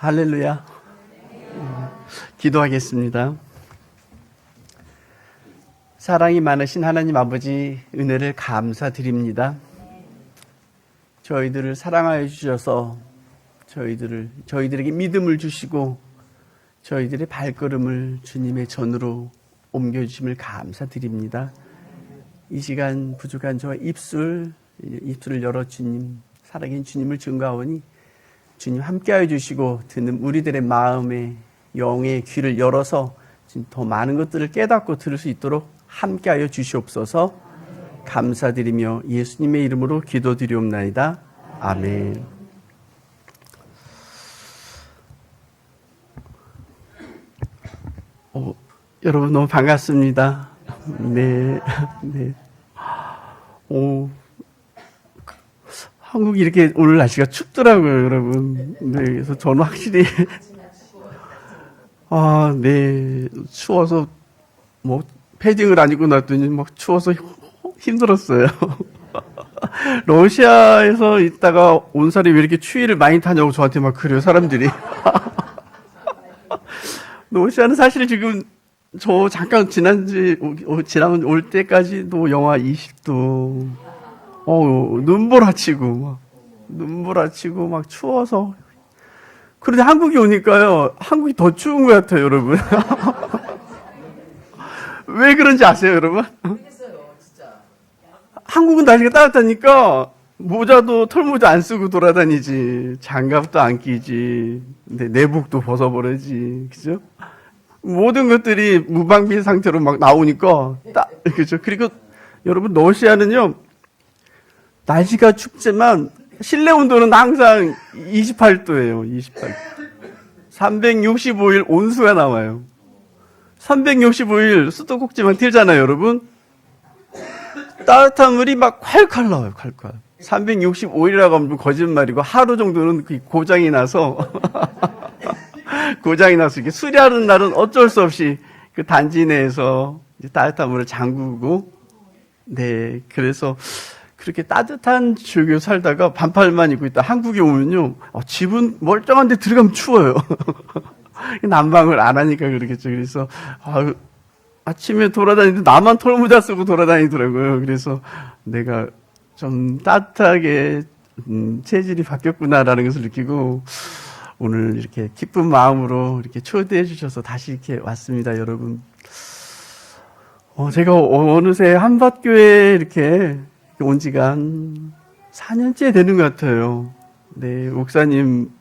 할렐루야. 기도하겠습니다. 사랑이 많으신 하나님 아버지, 은혜를 감사드립니다. 저희들을 사랑하여 주셔서 저희들에게 믿음을 주시고 저희들의 발걸음을 주님의 전으로 옮겨주심을 감사드립니다. 이 시간 부족한 저의 입술을 열어 주님, 살아계신 주님을 증거하오니 주님 함께하여 주시고 듣는 우리들의 마음에 영의 귀를 열어서 더 많은 것들을 깨닫고 들을 수 있도록 함께하여 주시옵소서. 감사드리며 예수님의 이름으로 기도드리옵나이다. 아멘. 여러분 너무 반갑습니다. 네. 한국이 이렇게 오늘 날씨가 춥더라고요, 여러분. 네, 그래서 저는 확실히 추워서 패딩을 안 입고 놨더니 추워서 힘들었어요. 러시아에서 있다가 온 사람이 왜 이렇게 추위를 많이 타냐고 저한테 막 그래요, 사람들이. 러시아는 사실 지금 저 잠깐 지난 올 때까지도 영하 20도. 눈보라치고 막 추워서. 그런데 한국이 오니까요, 한국이 더 추운 것 같아요, 여러분. 왜 그런지 아세요, 여러분? 한국은 날씨가 따뜻하니까 모자도 털모자 안 쓰고 돌아다니지, 장갑도 안 끼지, 근데 내복도 벗어버리지, 그죠? 모든 것들이 무방비 상태로 막 나오니까, 그죠? 그리고 여러분, 러시아는요, 날씨가 춥지만 실내 온도는 항상 28도예요. 28도. 365일 온수가 나와요. 365일 수도꼭지만 틀잖아요, 여러분. 따뜻한 물이 막 콸콸 나와요, 콸콸. 365일이라고 하면 거짓말이고 하루 정도는 고장이 나서 이렇게 수리하는 날은 어쩔 수 없이 그 단지 내에서 따뜻한 물을 잠그고, 네, 그래서 그렇게 따뜻한 지역에 살다가 반팔만 입고 있다 한국에 오면요, 집은 멀쩡한데 들어가면 추워요. 난방을 안 하니까 그러겠죠. 그래서 아침에 돌아다니는데 나만 털모자 쓰고 돌아다니더라고요. 그래서 내가 좀 따뜻하게 체질이 바뀌었구나라는 것을 느끼고 오늘 이렇게 기쁜 마음으로 이렇게 초대해 주셔서 다시 이렇게 왔습니다, 여러분. 제가 어느새 한밭교회에 이렇게 온 지가 한 4년째 되는 것 같아요. 네, 목사님,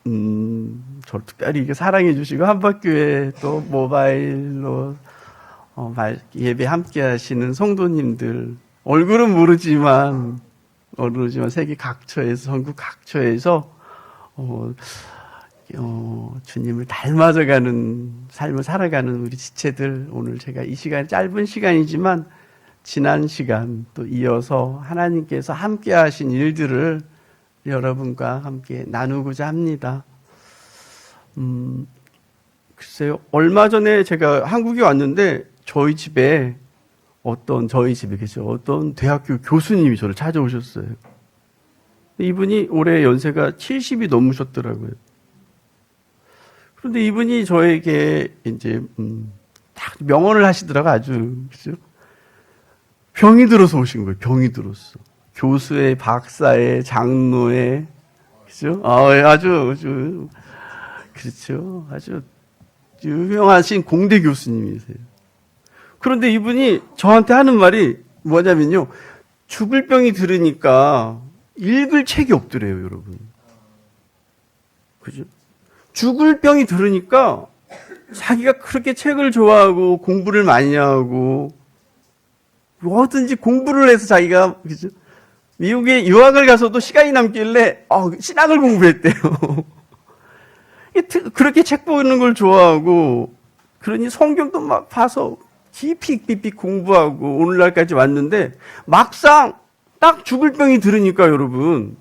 저를 특별히 이렇게 사랑해 주시고, 한밭교회 또 모바일로, 예배 함께 하시는 성도님들, 얼굴은 모르지만 세계 각처에서, 전국 각처에서, 주님을 닮아져가는 삶을 살아가는 우리 지체들, 오늘 제가 이 시간, 짧은 시간이지만, 지난 시간 또 이어서 하나님께서 함께 하신 일들을 여러분과 함께 나누고자 합니다. 글쎄요, 얼마 전에 제가 한국에 왔는데 저희 집에 어떤 대학교 교수님이 저를 찾아오셨어요. 이분이 올해 연세가 70이 넘으셨더라고요. 그런데 이분이 저에게 이제 딱 명언을 하시더라고요. 아주, 그죠? 병이 들어서 오신 거예요. 병이 들었어. 교수의, 박사의, 장로의, 그죠? 아주, 그렇죠. 아주 유명하신 공대 교수님이세요. 그런데 이분이 저한테 하는 말이 뭐냐면요, 죽을 병이 들으니까 읽을 책이 없더래요, 여러분. 그죠? 죽을 병이 들으니까 자기가 그렇게 책을 좋아하고 공부를 많이 하고 뭐든지 공부를 해서 자기가, 그죠? 미국에 유학을 가서도 시간이 남길래, 신학을 공부했대요. 그렇게 책 보는 걸 좋아하고, 그러니 성경도 막 봐서 깊이 공부하고 오늘날까지 왔는데, 막상 딱 죽을 병이 들으니까 여러분,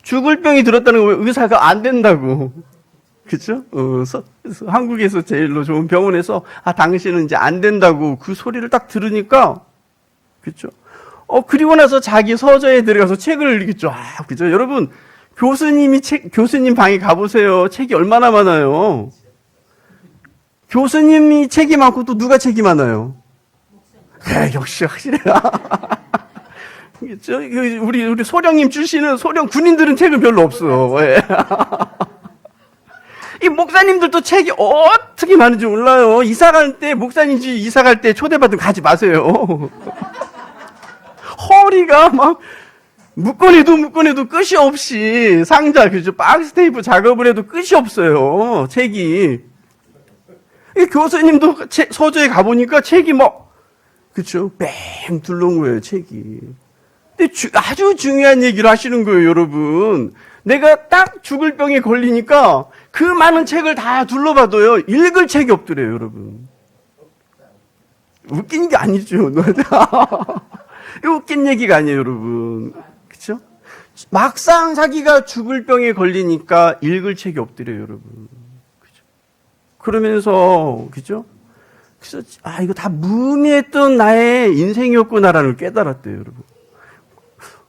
죽을 병이 들었다는 거 의사가 안 된다고. 그쵸? 한국에서 제일로 좋은 병원에서, 당신은 이제 안 된다고 그 소리를 딱 들으니까, 그쵸? 그리고 나서 자기 서재에 들어가서 책을 이렇게 쫙, 그죠? 여러분, 교수님 방에 가보세요. 책이 얼마나 많아요. 교수님이 책이 많고 또 누가 책이 많아요? 그래, 역시 확실해요. 우리 소령님 출신은 소령 군인들은 책은 별로 없어. 예. 이 목사님들도 책이 어떻게 많은지 몰라요. 목사님 집 이사 갈 때 초대받으면 가지 마세요. 허리가 막 묶어내도 끝이 없이 상자, 그죠? 박스 테이프 작업을 해도 끝이 없어요. 책이. 이 교수님도 서재에 가보니까 책이 그쵸? 뺑 둘러온 거예요, 책이. 근데 아주 중요한 얘기를 하시는 거예요, 여러분. 내가 딱 죽을 병에 걸리니까 그 많은 책을 다 둘러봐도요, 읽을 책이 없더래요, 여러분. 웃긴 게 아니죠. 웃긴 얘기가 아니에요, 여러분. 그쵸? 막상 자기가 죽을 병에 걸리니까 읽을 책이 없더래요, 여러분. 그죠? 그러면서, 그죠? 그래서, 이거 다 무의미했던 나의 인생이었구나라는 걸 깨달았대요, 여러분.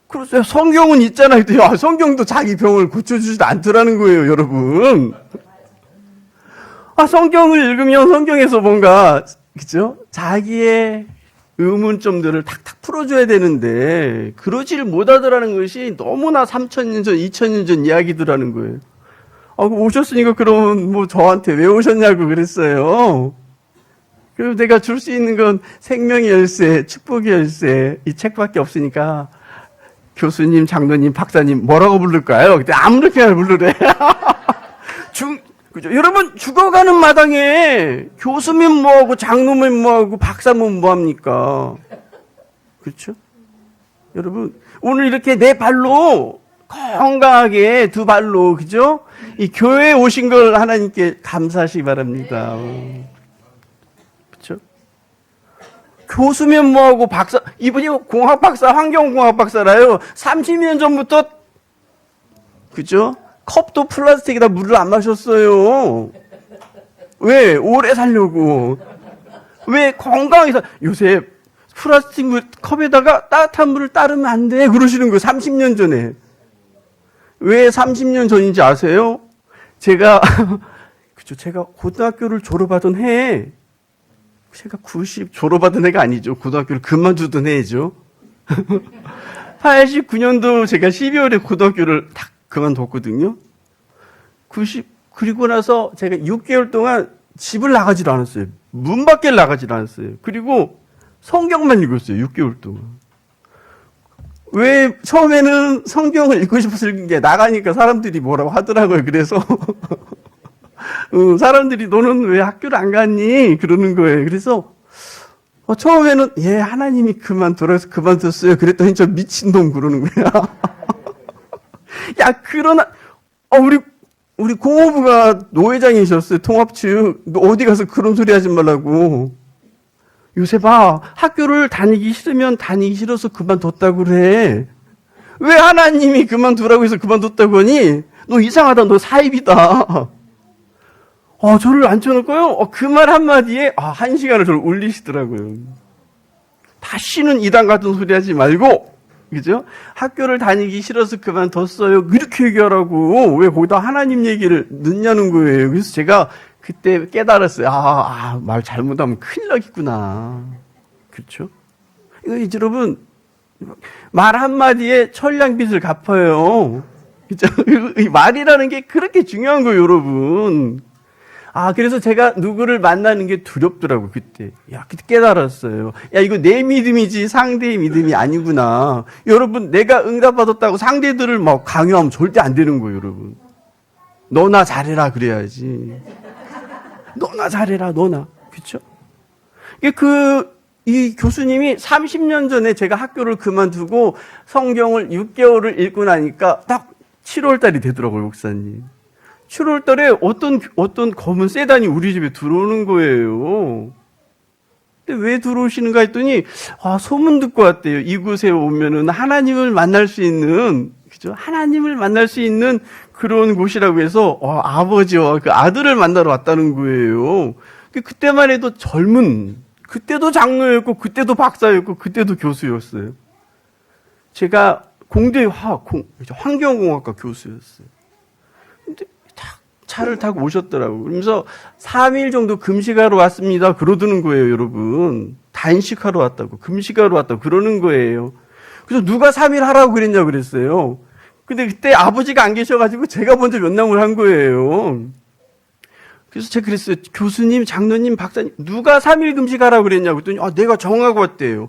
그래서 성경은 있잖아요. 성경도 자기 병을 고쳐주지도 않더라는 거예요, 여러분. 성경을 읽으면 성경에서 뭔가, 그죠? 자기의 의문점들을 탁탁 풀어줘야 되는데, 그러지를 못하더라는 것이 너무나 3,000년 전, 2,000년 전 이야기더라는 거예요. 오셨으니까 그럼 저한테 왜 오셨냐고 그랬어요. 그리고 내가 줄 수 있는 건 생명의 열쇠, 축복의 열쇠, 이 책밖에 없으니까, 교수님, 장로님, 박사님, 뭐라고 부를까요? 그때 아무렇게나 부르래. 그죠? 여러분, 죽어가는 마당에 교수면 뭐하고, 장로면 뭐하고, 박사면 뭐합니까? 그렇죠? 여러분, 오늘 이렇게 내 발로, 건강하게 두 발로, 그죠? 이 교회에 오신 걸 하나님께 감사하시기 바랍니다. 그렇죠? 교수면 뭐하고 박사, 이분이 공학 박사, 환경공학 박사라요. 30년 전부터, 그죠? 컵도 플라스틱에다 물을 안 마셨어요. 왜? 오래 살려고. 왜? 건강해서. 요새 플라스틱 컵에다가 따뜻한 물을 따르면 안 돼. 그러시는 거예요. 30년 전에. 왜 30년 전인지 아세요? 제가 고등학교를 졸업하던 해에, 제가 졸업하던 해가 아니죠. 고등학교를 그만두던 해죠. 89년도 제가 12월에 고등학교를 딱 그만뒀거든요. 그리고 나서 제가 6개월 동안 집을 나가지도 않았어요. 문 밖에 나가지도 않았어요. 그리고 성경만 읽었어요. 6개월 동안. 왜 처음에는 성경을 읽고 싶어서 읽은 게 나가니까 사람들이 뭐라고 하더라고요. 그래서 사람들이 너는 왜 학교를 안 갔니? 그러는 거예요. 그래서 처음에는 하나님이 그만두라서 그만뒀어요. 그랬더니 저 미친놈 그러는 거야. 야, 그러나 우리 공업부가 노회장이셨어요. 통합측. 너 어디 가서 그런 소리 하지 말라고. 요새 봐, 학교를 다니기 싫으면 다니기 싫어서 그만뒀다고 그래. 왜 하나님이 그만두라고 해서 그만뒀다고 하니? 너 이상하다. 너 사입이다. 저를 앉혀놓고요. 그 말 한마디에 1시간을 저를 울리시더라고요. 다시는 이단 같은 소리 하지 말고, 그죠? 학교를 다니기 싫어서 그만뒀어요. 이렇게 얘기하라고. 왜 거기다 하나님 얘기를 넣냐는 거예요. 그래서 제가 그때 깨달았어요. 말 잘못하면 큰일 나겠구나. 그렇죠? 이거 여러분, 말 한마디에 천량빚을 갚아요. 그죠? 이 말이라는 게 그렇게 중요한 거예요, 여러분. 그래서 제가 누구를 만나는 게 두렵더라고, 그때. 그때 깨달았어요. 이거 내 믿음이지 상대의 믿음이 아니구나. 여러분, 내가 응답받았다고 상대들을 강요하면 절대 안 되는 거예요, 여러분. 너나 잘해라, 그래야지. 너나 잘해라, 너나. 그쵸? 이 교수님이 30년 전에 제가 학교를 그만두고 성경을 6개월을 읽고 나니까 딱 7월 달이 되더라고요, 목사님. 7월 달에 어떤 검은 세단이 우리 집에 들어오는 거예요. 근데 왜 들어오시는가 했더니, 소문 듣고 왔대요. 이곳에 오면은 하나님을 만날 수 있는, 그죠? 하나님을 만날 수 있는 그런 곳이라고 해서, 아버지와 그 아들을 만나러 왔다는 거예요. 그때만 해도 그때도 장로였고, 그때도 박사였고, 그때도 교수였어요. 제가 공대 환경공학과 교수였어요. 근데 딱 차를 타고 오셨더라고요. 그러면서 3일 정도 금식하러 왔습니다. 그러더는 거예요, 여러분. 단식하러 왔다고, 금식하러 왔다고 그러는 거예요. 그래서 누가 3일 하라고 그랬냐고 그랬어요. 근데 그때 아버지가 안 계셔가지고 제가 먼저 면담을 한 거예요. 그래서 제가 그랬어요. 교수님, 장로님, 박사님, 누가 3일 금식하라고 그랬냐고 그랬더니, 내가 정하고 왔대요.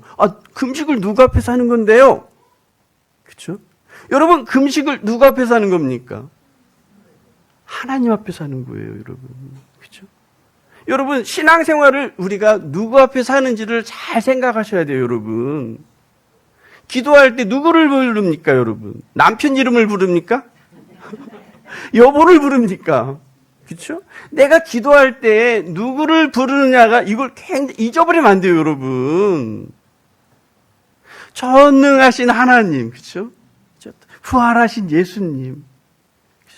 금식을 누구 앞에서 하는 건데요? 그렇죠? 여러분, 금식을 누구 앞에서 하는 겁니까? 하나님 앞에서 하는 거예요, 여러분. 그렇죠? 여러분, 신앙생활을 우리가 누구 앞에서 하는지를 잘 생각하셔야 돼요, 여러분. 기도할 때 누구를 부릅니까, 여러분? 남편 이름을 부릅니까? 여보를 부릅니까? 그렇죠? 내가 기도할 때 누구를 부르느냐가 이걸 굉장히 잊어버리면 안 돼요, 여러분. 전능하신 하나님, 그렇죠? 부활하신 예수님,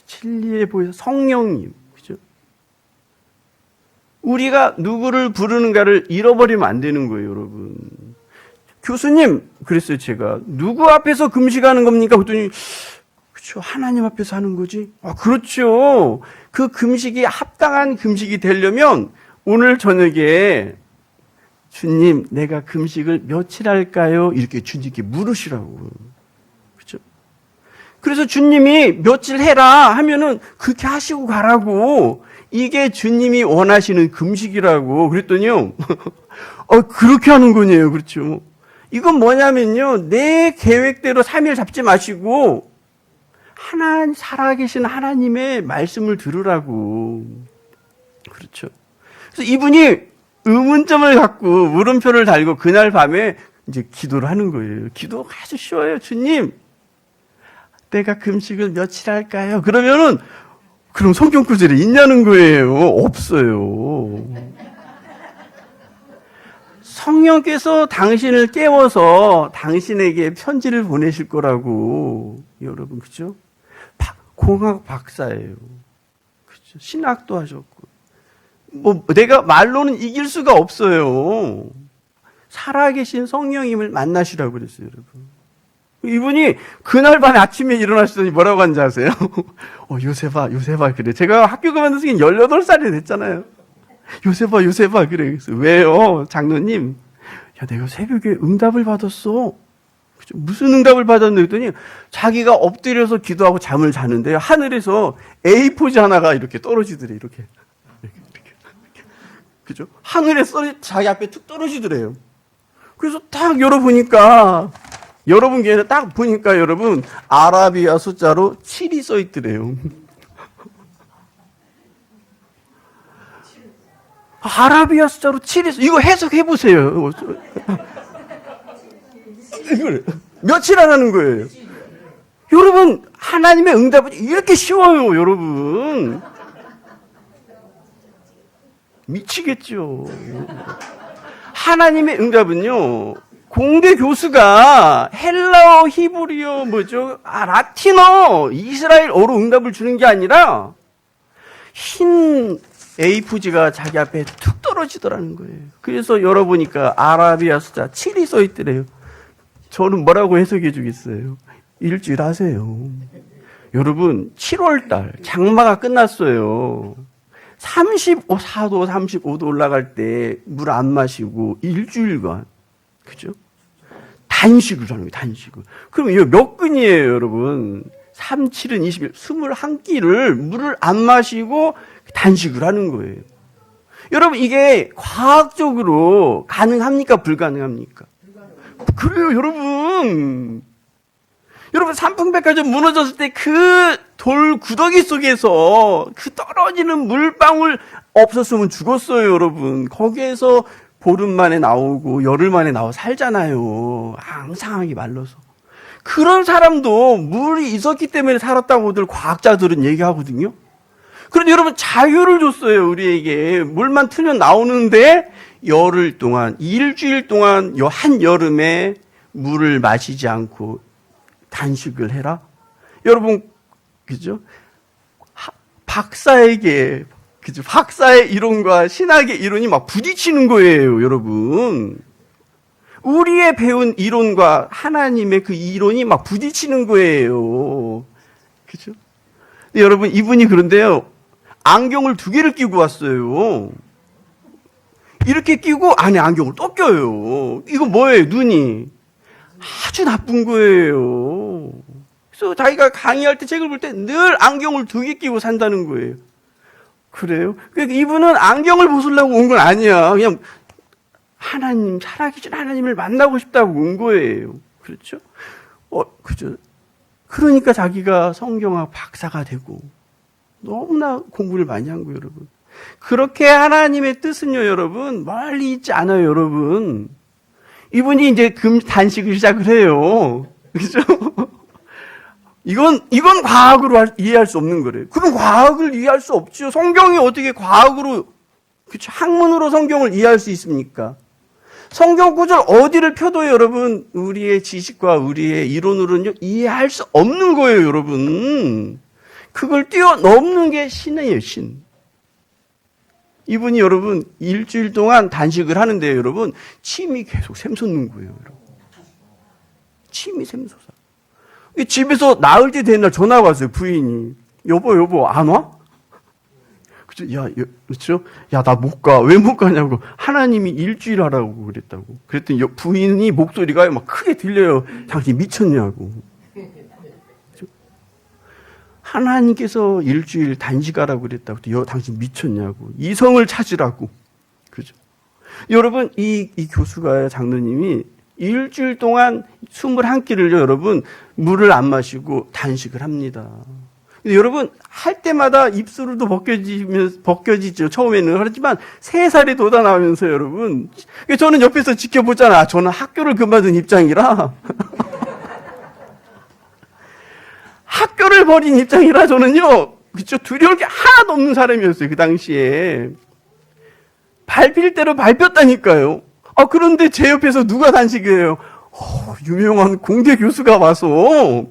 진리에 보이는 성령님, 그렇죠? 우리가 누구를 부르는가를 잃어버리면 안 되는 거예요, 여러분. 교수님, 그랬어요, 제가. 누구 앞에서 금식하는 겁니까? 그랬더니, 그렇죠, 하나님 앞에서 하는 거지. 그렇죠. 그 금식이 합당한 금식이 되려면 오늘 저녁에 주님, 내가 금식을 며칠 할까요? 이렇게 주님께 물으시라고. 그렇죠? 그래서 주님이 며칠 해라 하면은 그렇게 하시고 가라고. 이게 주님이 원하시는 금식이라고. 그랬더니요. 그렇게 하는 거네요. 그렇죠? 이건 뭐냐면요. 내 계획대로 3일 잡지 마시고 살아계신 하나님의 말씀을 들으라고. 그렇죠. 그래서 이분이 의문점을 갖고 물음표를 달고 그날 밤에 이제 기도를 하는 거예요. 기도가 아주 쉬워요. 주님, 내가 금식을 며칠 할까요? 그러면은, 그럼 성경 구절이 있냐는 거예요. 없어요. 성령께서 당신을 깨워서 당신에게 편지를 보내실 거라고. 여러분, 그죠? 공학 박사예요. 그죠? 신학도 하셨고. 내가 말로는 이길 수가 없어요. 살아계신 성령님을 만나시라고 그랬어요, 여러분. 이분이 그날 밤에 아침에 일어나시더니 뭐라고 하는지 아세요? 요셉아, 그래. 제가 학교 그만둔 지 18살이 됐잖아요. 요셉아, 그래. 그래서 왜요? 장로님, 내가 새벽에 응답을 받았어. 무슨 응답을 받았는데 했더니 자기가 엎드려서 기도하고 잠을 자는데 하늘에서 A4지 하나가 이렇게 떨어지더래. 이렇게. 그죠? 하늘에 자기 앞에 툭 떨어지더래요. 그래서 딱 열어보니까, 여러분 교회에 딱 보니까 여러분, 아라비아 숫자로 7이 써 있더래요. 아라비아 숫자로 7이 이거 해석해 보세요. 이걸 며칠 하라는 거예요. 여러분, 하나님의 응답은 이렇게 쉬워요, 여러분. 미치겠죠. 하나님의 응답은요, 공대 교수가 헬라어, 히브리어, 라틴어, 이스라엘어로 응답을 주는 게 아니라 흰 A4지가 자기 앞에 툭 떨어지더라는 거예요. 그래서 열어보니까 아라비아 숫자 7이 써 있더래요. 저는 뭐라고 해석해 주겠어요? 일주일 하세요. 여러분, 7월달 장마가 끝났어요. 34도, 35도 올라갈 때 물 안 마시고 일주일간, 그죠? 단식을 하는 거예요, 단식을. 그럼 이거 몇 근이에요, 여러분? 3, 7은 21, 21끼를 물을 안 마시고 단식을 하는 거예요. 여러분, 이게 과학적으로 가능합니까? 불가능합니까? 그래요, 여러분. 여러분, 삼풍백화점 무너졌을 때 그 돌 구더기 속에서 그 떨어지는 물방울 없었으면 죽었어요, 여러분. 거기에서 보름 만에 나오고 열흘 만에 나와 살잖아요. 앙상하게 말라서. 그런 사람도 물이 있었기 때문에 살았다고들 과학자들은 얘기하거든요. 그런데 여러분, 자유를 줬어요, 우리에게. 물만 틀면 나오는데 열흘 동안, 일주일 동안 한여름에 물을 마시지 않고 단식을 해라? 여러분, 그죠? 박사에게, 그죠? 박사의 이론과 신학의 이론이 막 부딪히는 거예요, 여러분. 우리의 배운 이론과 하나님의 그 이론이 막 부딪히는 거예요. 그죠? 여러분, 이분이 그런데요, 안경을 2개를 끼고 왔어요. 이렇게 끼고 안에 안경을 또 껴요. 이거 뭐예요, 눈이? 아주 나쁜 거예요. 그래서 자기가 강의할 때, 책을 볼 때 늘 안경을 2개 끼고 산다는 거예요. 그래요? 그러니까 이분은 안경을 벗으려고 온 건 아니야. 그냥 하나님, 살아계신 하나님을 만나고 싶다고 온 거예요. 그렇죠? 그죠? 그러니까 자기가 성경학 박사가 되고 너무나 공부를 많이 한 거예요, 여러분. 그렇게 하나님의 뜻은요, 여러분, 멀리 있지 않아요, 여러분. 이분이 이제 단식을 시작을 해요. 그죠? 이건 과학으로 이해할 수 없는 거래요. 그럼 과학을 이해할 수 없죠. 성경이 어떻게 과학으로, 그쵸? 학문으로 성경을 이해할 수 있습니까? 성경 구절 어디를 펴도 여러분, 우리의 지식과 우리의 이론으로는요, 이해할 수 없는 거예요, 여러분. 그걸 뛰어넘는 게 신이에요, 신. 이분이 여러분, 일주일 동안 단식을 하는데요, 여러분, 침이 계속 샘솟는 거예요, 여러분. 침이 샘솟아. 집에서 나을 때 되는 날 전화가 왔어요, 부인이. 여보, 안 와? 그죠? 그렇죠? 야, 나 못 가. 왜 못 가냐고. 하나님이 일주일 하라고 그랬다고. 그랬더니 부인이 목소리가 막 크게 들려요. 당신 미쳤냐고. 그렇죠? 하나님께서 일주일 단식하라고 그랬다고. 당신 미쳤냐고. 이성을 찾으라고. 그죠? 여러분, 이 교수가, 장로님이 일주일 동안 21끼를요, 여러분, 물을 안 마시고 단식을 합니다. 근데 여러분, 할 때마다 입술도 벗겨지죠. 처음에는. 그렇지만, 3살이 돋아나면서 여러분, 저는 옆에서 지켜보잖아. 저는 학교를 그만둔 입장이라. 학교를 버린 입장이라 저는요, 그쵸, 두려울 게 하나도 없는 사람이었어요, 그 당시에. 밟힐 대로 밟혔다니까요. 그런데 제 옆에서 누가 단식이에요? 유명한 공대 교수가 와서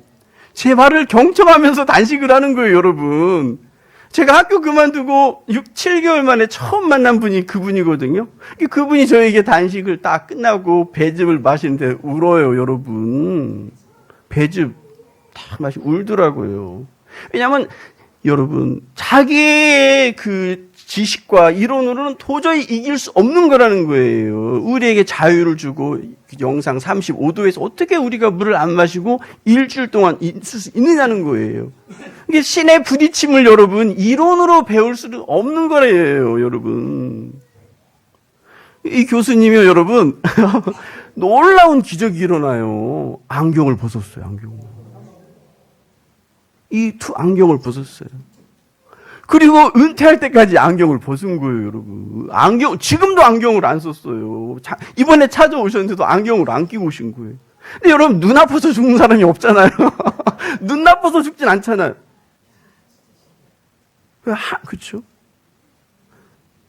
제 말을 경청하면서 단식을 하는 거예요, 여러분. 제가 학교 그만두고 7개월 만에 처음 만난 분이 그분이거든요. 그분이 저에게 단식을 딱 끝나고 배즙을 마시는데 울어요, 여러분. 배즙 딱 마시고 울더라고요. 왜냐하면 여러분, 자기의 그 지식과 이론으로는 도저히 이길 수 없는 거라는 거예요. 우리에게 자유를 주고 영상 35도에서 어떻게 우리가 물을 안 마시고 일주일 동안 있을 수 있느냐는 거예요. 이게 신의 부딪힘을 여러분 이론으로 배울 수는 없는 거예요, 여러분. 이 교수님이 여러분 놀라운 기적이 일어나요. 안경을 벗었어요, 안경을. 안경을 벗었어요. 그리고 은퇴할 때까지 안경을 벗은 거예요, 여러분. 지금도 안경을 안 썼어요. 이번에 찾아오셨는데도 안경을 안 끼고 오신 거예요. 근데 여러분, 눈 아파서 죽는 사람이 없잖아요. 눈 아파서 죽진 않잖아요. 그쵸?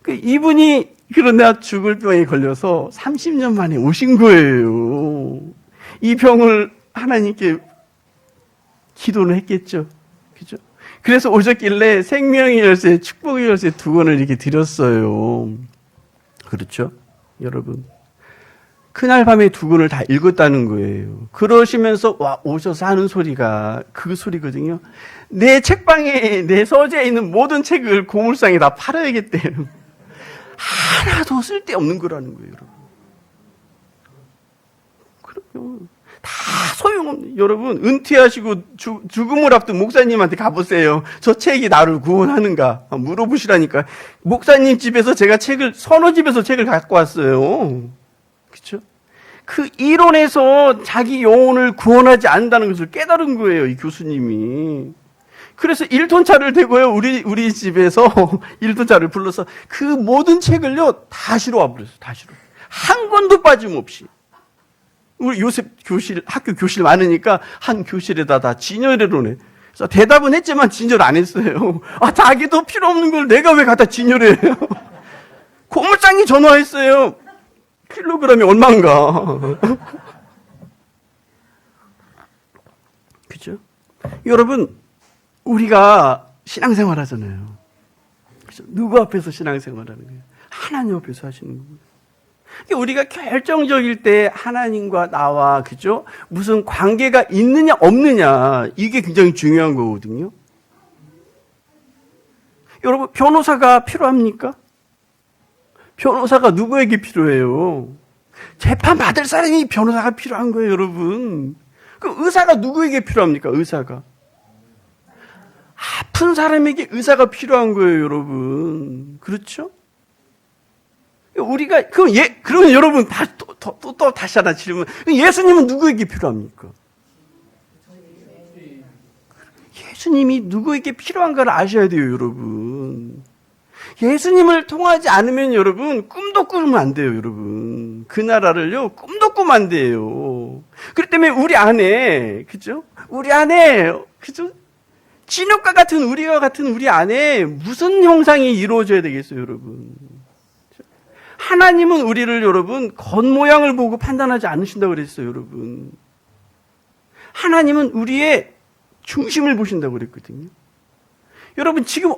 이분이, 그러나 죽을 병에 걸려서 30년 만에 오신 거예요. 이 병을 하나님께 기도를 했겠죠. 그죠? 그래서 오셨길래 생명의 열쇠, 축복의 열쇠 2권을 이렇게 드렸어요. 그렇죠? 여러분. 그날 밤에 2권을 다 읽었다는 거예요. 그러시면서 오셔서 하는 소리가 그 소리거든요. 내 책방에, 내 서재에 있는 모든 책을 고물상에 다 팔아야겠대요. 하나도 쓸데없는 거라는 거예요, 여러분. 그럼요. 다 소용없는, 여러분, 은퇴하시고 죽음을 앞둔 목사님한테 가보세요. 저 책이 나를 구원하는가? 물어보시라니까. 목사님 집에서 제가 서너 집에서 책을 갖고 왔어요. 그쵸? 그 이론에서 자기 영혼을 구원하지 않는다는 것을 깨달은 거예요, 이 교수님이. 그래서 1톤 차를 대고요, 우리 집에서 1톤 차를 불러서 그 모든 책을요, 다 실어와 버렸어요, 다 실어. 한 권도 빠짐없이. 우리 요새 학교 교실 많으니까 한 교실에다 다 진열해 놓네. 그래서 대답은 했지만 진열 안 했어요. 자기도 필요 없는 걸 내가 왜 갖다 진열해. 고물장이 전화했어요. 킬로그램이 얼마인가. 그죠? 여러분, 우리가 신앙생활 하잖아요. 그죠? 누구 앞에서 신앙생활 하는 거예요? 하나님 앞에서 하시는 거예요. 우리가 결정적일 때 하나님과 나와, 그죠? 무슨 관계가 있느냐, 없느냐, 이게 굉장히 중요한 거거든요. 여러분, 변호사가 필요합니까? 변호사가 누구에게 필요해요? 재판 받을 사람이 변호사가 필요한 거예요, 여러분. 그 의사가 누구에게 필요합니까? 의사가. 아픈 사람에게 의사가 필요한 거예요, 여러분. 그렇죠? 우리가, 그러면 여러분, 또 다시 하나 질문. 예수님은 누구에게 필요합니까? 예수님이 누구에게 필요한 걸 아셔야 돼요, 여러분. 예수님을 통하지 않으면 여러분, 꿈도 꾸면 안 돼요, 여러분. 그 나라를요, 꿈도 꾸면 안 돼요. 그렇기 때문에 우리 안에, 그죠? 우리 안에, 그죠? 진흙과 같은 우리와 같은 우리 안에 무슨 형상이 이루어져야 되겠어요, 여러분? 하나님은 우리를 여러분 겉모양을 보고 판단하지 않으신다고 그랬어요, 여러분. 하나님은 우리의 중심을 보신다고 그랬거든요. 여러분 지금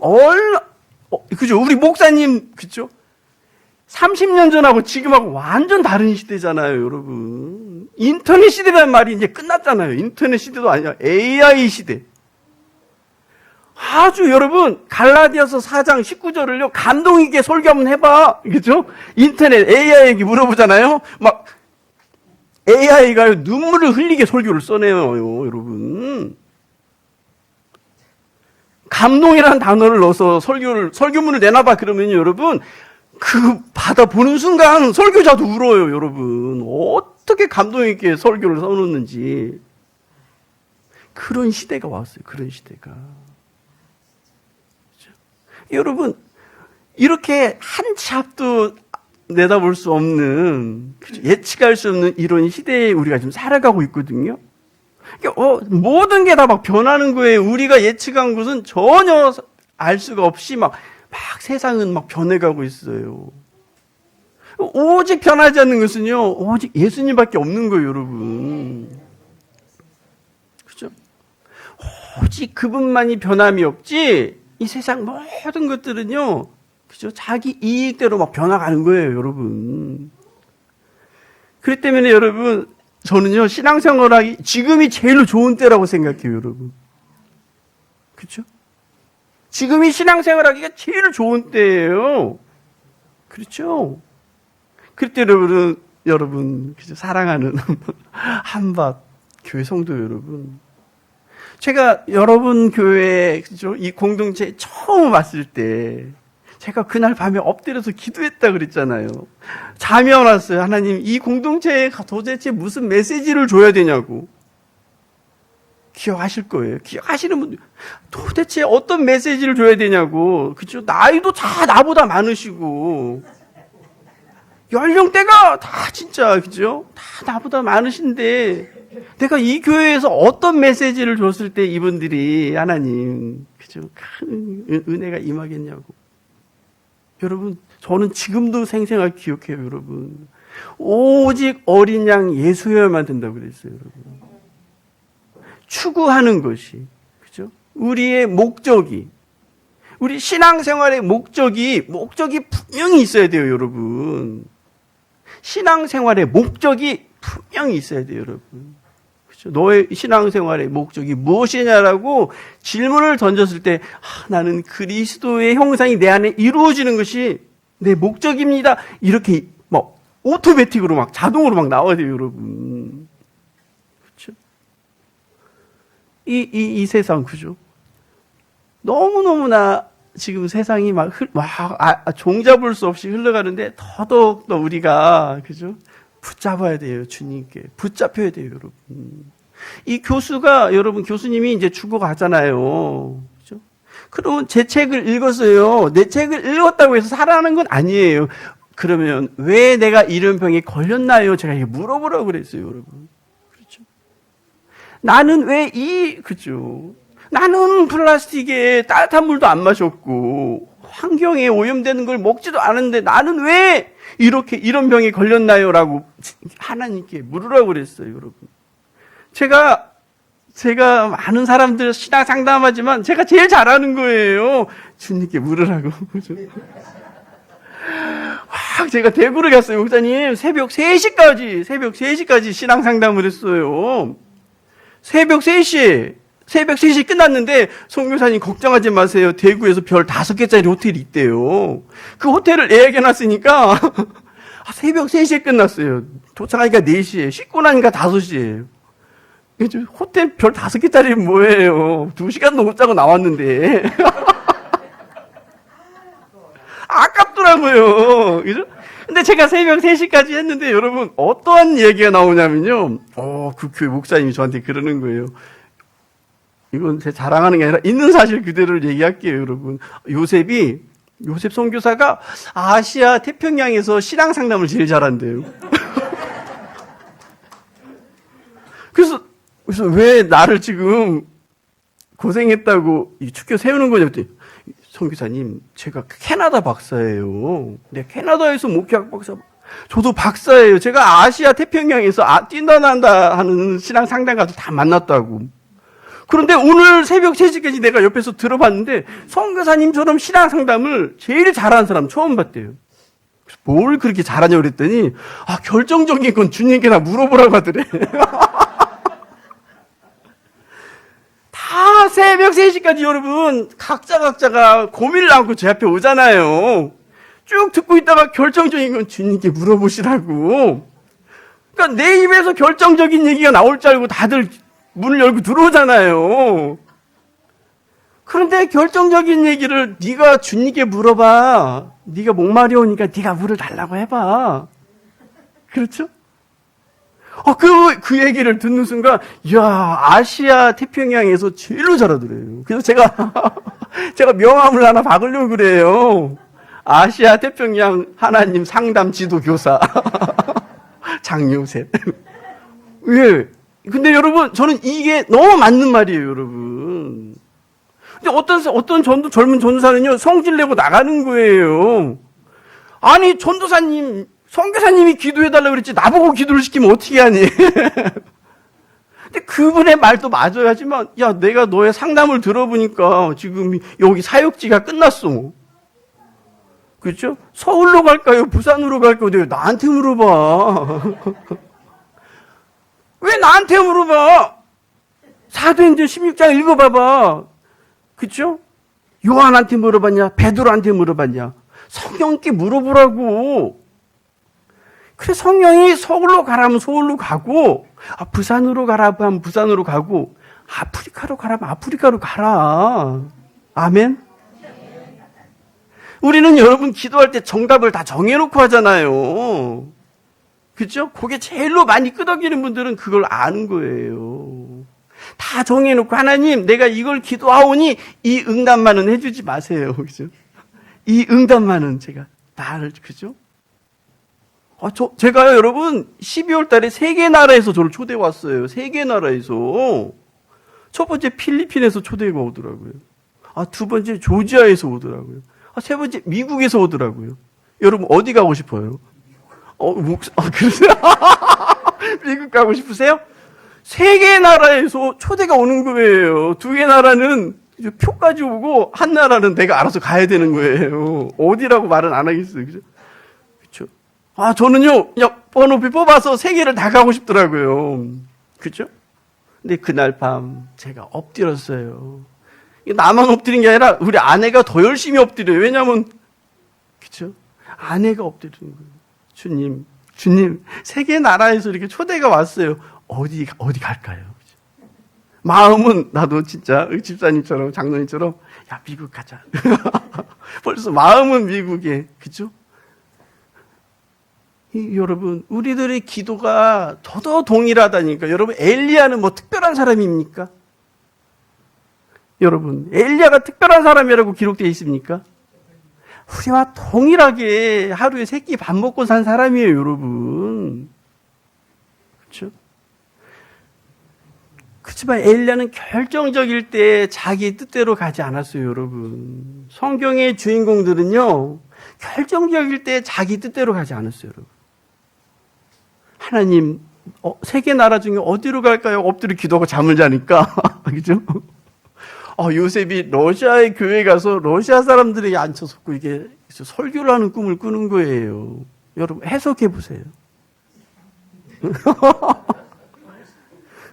그죠? 우리 목사님 그죠? 30년 전하고 지금하고 완전 다른 시대잖아요, 여러분. 인터넷 시대라는 말이 이제 끝났잖아요. 인터넷 시대도 아니라 AI 시대. 아주 여러분 갈라디아서 4장 19절을요 감동 있게 설교 한번 해봐, 그죠? 인터넷 AI에게 물어보잖아요. 막 AI가 눈물을 흘리게 설교를 써내요, 여러분. 감동이라는 단어를 넣어서 설교문을 내놔봐 그러면 여러분 그 받아보는 순간 설교자도 울어요, 여러분. 어떻게 감동 있게 설교를 써놓는지. 그런 시대가 왔어요, 그런 시대가. 여러분, 이렇게 한 치 앞도 내다볼 수 없는, 예측할 수 없는 이런 시대에 우리가 지금 살아가고 있거든요. 모든 게 다 막 변하는 거예요. 우리가 예측한 것은 전혀 알 수가 없이 막 세상은 막 변해가고 있어요. 오직 변하지 않는 것은요, 오직 예수님밖에 없는 거예요, 여러분. 그죠? 오직 그분만이 변함이 없지, 이 세상 모든 것들은요, 그죠? 자기 이익대로 막 변화가는 거예요, 여러분. 그렇기 때문에 여러분, 저는요, 신앙생활하기 지금이 제일 좋은 때라고 생각해요, 여러분. 그렇죠? 지금이 신앙생활하기가 제일 좋은 때예요. 그렇죠? 그때 여러분, 그죠? 사랑하는 한밭 교회 성도 여러분. 제가 여러분 교회, 그죠? 이 공동체에 처음 왔을 때, 제가 그날 밤에 엎드려서 기도했다 그랬잖아요. 잠이 안 왔어요. 하나님, 이 공동체에 도대체 무슨 메시지를 줘야 되냐고. 기억하실 거예요. 기억하시는 분들, 도대체 어떤 메시지를 줘야 되냐고. 그죠? 나이도 다 나보다 많으시고, 연령대가 다 진짜, 그죠? 다 나보다 많으신데, 내가 이 교회에서 어떤 메시지를 줬을 때 이분들이 하나님, 그죠? 큰 은혜가 임하겠냐고. 여러분, 저는 지금도 생생하게 기억해요, 여러분. 오직 어린 양 예수여야만 된다고 그랬어요, 여러분. 추구하는 것이, 그죠? 우리의 목적이, 우리 신앙생활의 목적이 분명히 있어야 돼요, 여러분. 신앙생활의 목적이 분명히 있어야 돼요, 여러분. 너의 신앙생활의 목적이 무엇이냐라고 질문을 던졌을 때 나는 그리스도의 형상이 내 안에 이루어지는 것이 내 목적입니다. 이렇게 막 오토매틱으로 막 자동으로 막 나와야 돼요, 여러분. 그렇죠? 이 세상 그죠? 너무너무나 지금 세상이 막 종잡을 수 없이 흘러가는데 더더욱 더 우리가 그죠? 붙잡아야 돼요, 주님께. 붙잡혀야 돼요, 여러분. 이 교수가, 여러분, 교수님이 이제 죽어가잖아요. 그죠? 그러면 제 책을 읽었어요. 내 책을 읽었다고 해서 살아나는 건 아니에요. 그러면 왜 내가 이런 병에 걸렸나요? 제가 이게 물어보라고 그랬어요, 여러분. 그렇죠? 나는 그죠? 나는 플라스틱에 따뜻한 물도 안 마셨고, 환경에 오염되는 걸 먹지도 않은데 나는 왜 이런 병에 걸렸나요? 라고 하나님께 물으라고 그랬어요, 여러분. 제가 많은 사람들 신앙 상담하지만 제가 제일 잘하는 거예요. 주님께 물으라고. 막 제가 대구를 갔어요. 목사님, 새벽 3시까지 신앙 상담을 했어요. 새벽 3시 끝났는데, 선교사님 걱정하지 마세요. 대구에서 별 5개짜리 호텔이 있대요. 그 호텔을 예약해놨으니까, 새벽 3시에 끝났어요. 도착하니까 4시에, 씻고 나니까 5시에. 호텔 별 5개짜리 뭐예요? 2시간도 못 자고 나왔는데. 아깝더라고요. 그죠? 근데 제가 새벽 3시까지 했는데 여러분 어떠한 얘기가 나오냐면요. 그 교회 목사님이 저한테 그러는 거예요. 이건 제 자랑하는 게 아니라 있는 사실 그대로를 얘기할게요, 여러분. 요셉 선교사가 아시아 태평양에서 신앙 상담을 제일 잘한대요. 그래서 왜 나를 지금 고생했다고 축교 세우는 거냐 했더니, 선교사님, 제가 캐나다 박사예요. 네, 캐나다에서 목회학 박사. 저도 박사예요. 제가 아시아 태평양에서 뛴다 난다 하는 신앙 상담가도 다 만났다고. 그런데 오늘 새벽 3시까지 내가 옆에서 들어봤는데 선교사님처럼 신앙 상담을 제일 잘하는 사람 처음 봤대요. 뭘 그렇게 잘하냐고 그랬더니 결정적인 건 주님께나 물어보라고 하더래. 다 새벽 3시까지 여러분 각자가 고민을 안고 제 앞에 오잖아요. 쭉 듣고 있다가 결정적인 건 주님께 물어보시라고. 그러니까 내 입에서 결정적인 얘기가 나올 줄 알고 다들 문을 열고 들어오잖아요. 그런데 결정적인 얘기를 네가 주님께 물어봐. 네가 목마르우니까 네가 물을 달라고 해봐. 그렇죠? 그 얘기를 듣는 순간, 아시아 태평양에서 제일로 잘하더래요. 그래서 제가 명함을 하나 박으려고 그래요. 아시아 태평양 하나님 상담 지도 교사. 장요셉. 왜? 근데 여러분, 저는 이게 너무 맞는 말이에요, 여러분. 근데 어떤 젊은 전도사는요, 성질 내고 나가는 거예요. 아니, 전도사님, 선교사님이 기도해달라고 그랬지 나보고 기도를 시키면 어떻게 하니? 근데 그분의 말도 맞아야지만 내가 너의 상담을 들어보니까 지금 여기 사역지가 끝났어. 그렇죠? 서울로 갈까요? 부산으로 갈까요? 내가 나한테 물어봐. 왜 나한테 물어봐? 사도행전 16장 읽어봐봐. 그렇죠? 요한한테 물어봤냐? 베드로한테 물어봤냐? 성령께 물어보라고. 그래, 성령이 서울로 가라면 서울로 가고, 부산으로 가라면 부산으로 가고, 아프리카로 가라면 아프리카로 가라. 아멘? 우리는 여러분 기도할 때 정답을 다 정해놓고 하잖아요. 그죠? 그게 제일로 많이 끄덕이는 분들은 그걸 아는 거예요. 다 정해놓고, 하나님, 내가 이걸 기도하오니 이 응답만은 해주지 마세요. 그죠? 이 응답만은 그죠? 제가요, 여러분, 12월 달에 3개 나라에서 저를 초대해 왔어요. 3개 나라에서. 첫 번째 필리핀에서 초대가 오더라고요. 2번째 조지아에서 오더라고요. 3번째 미국에서 오더라고요. 여러분, 어디 가고 싶어요? 그러세요? 미국 가고 싶으세요? 3개 나라에서 초대가 오는 거예요. 2개 나라는 표까지 오고, 한 나라는 내가 알아서 가야 되는 거예요. 어디라고 말은 안 하겠어요. 그죠? 저는요, 그냥 번호표 뽑아서 3개를 다 가고 싶더라고요. 그죠? 근데 그날 밤 제가 엎드렸어요. 나만 엎드린 게 아니라 우리 아내가 더 열심히 엎드려요. 왜냐면, 그죠? 아내가 엎드리는 거예요. 주님, 3개 나라에서 이렇게 초대가 왔어요. 어디 갈까요? 그죠? 마음은 나도 진짜 집사님처럼, 장로님처럼, 미국 가자. 벌써 마음은 미국에, 그죠? 여러분, 우리들의 기도가 저도 동일하다니까. 여러분, 엘리야는 뭐 특별한 사람입니까? 여러분, 엘리야가 특별한 사람이라고 기록되어 있습니까? 우리와 동일하게 하루에 3끼 밥 먹고 산 사람이에요, 여러분. 그렇죠? 그렇지만 엘리야는 결정적일 때 자기 뜻대로 가지 않았어요, 여러분. 성경의 주인공들은요, 결정적일 때 자기 뜻대로 가지 않았어요, 여러분. 하나님, 3개 나라 중에 어디로 갈까요? 엎드려 기도하고 잠을 자니까. 그죠? 요셉이 러시아의 교회에 가서 러시아 사람들에게 앉혀서 이게 그래서 설교를 하는 꿈을 꾸는 거예요. 여러분 해석해 보세요.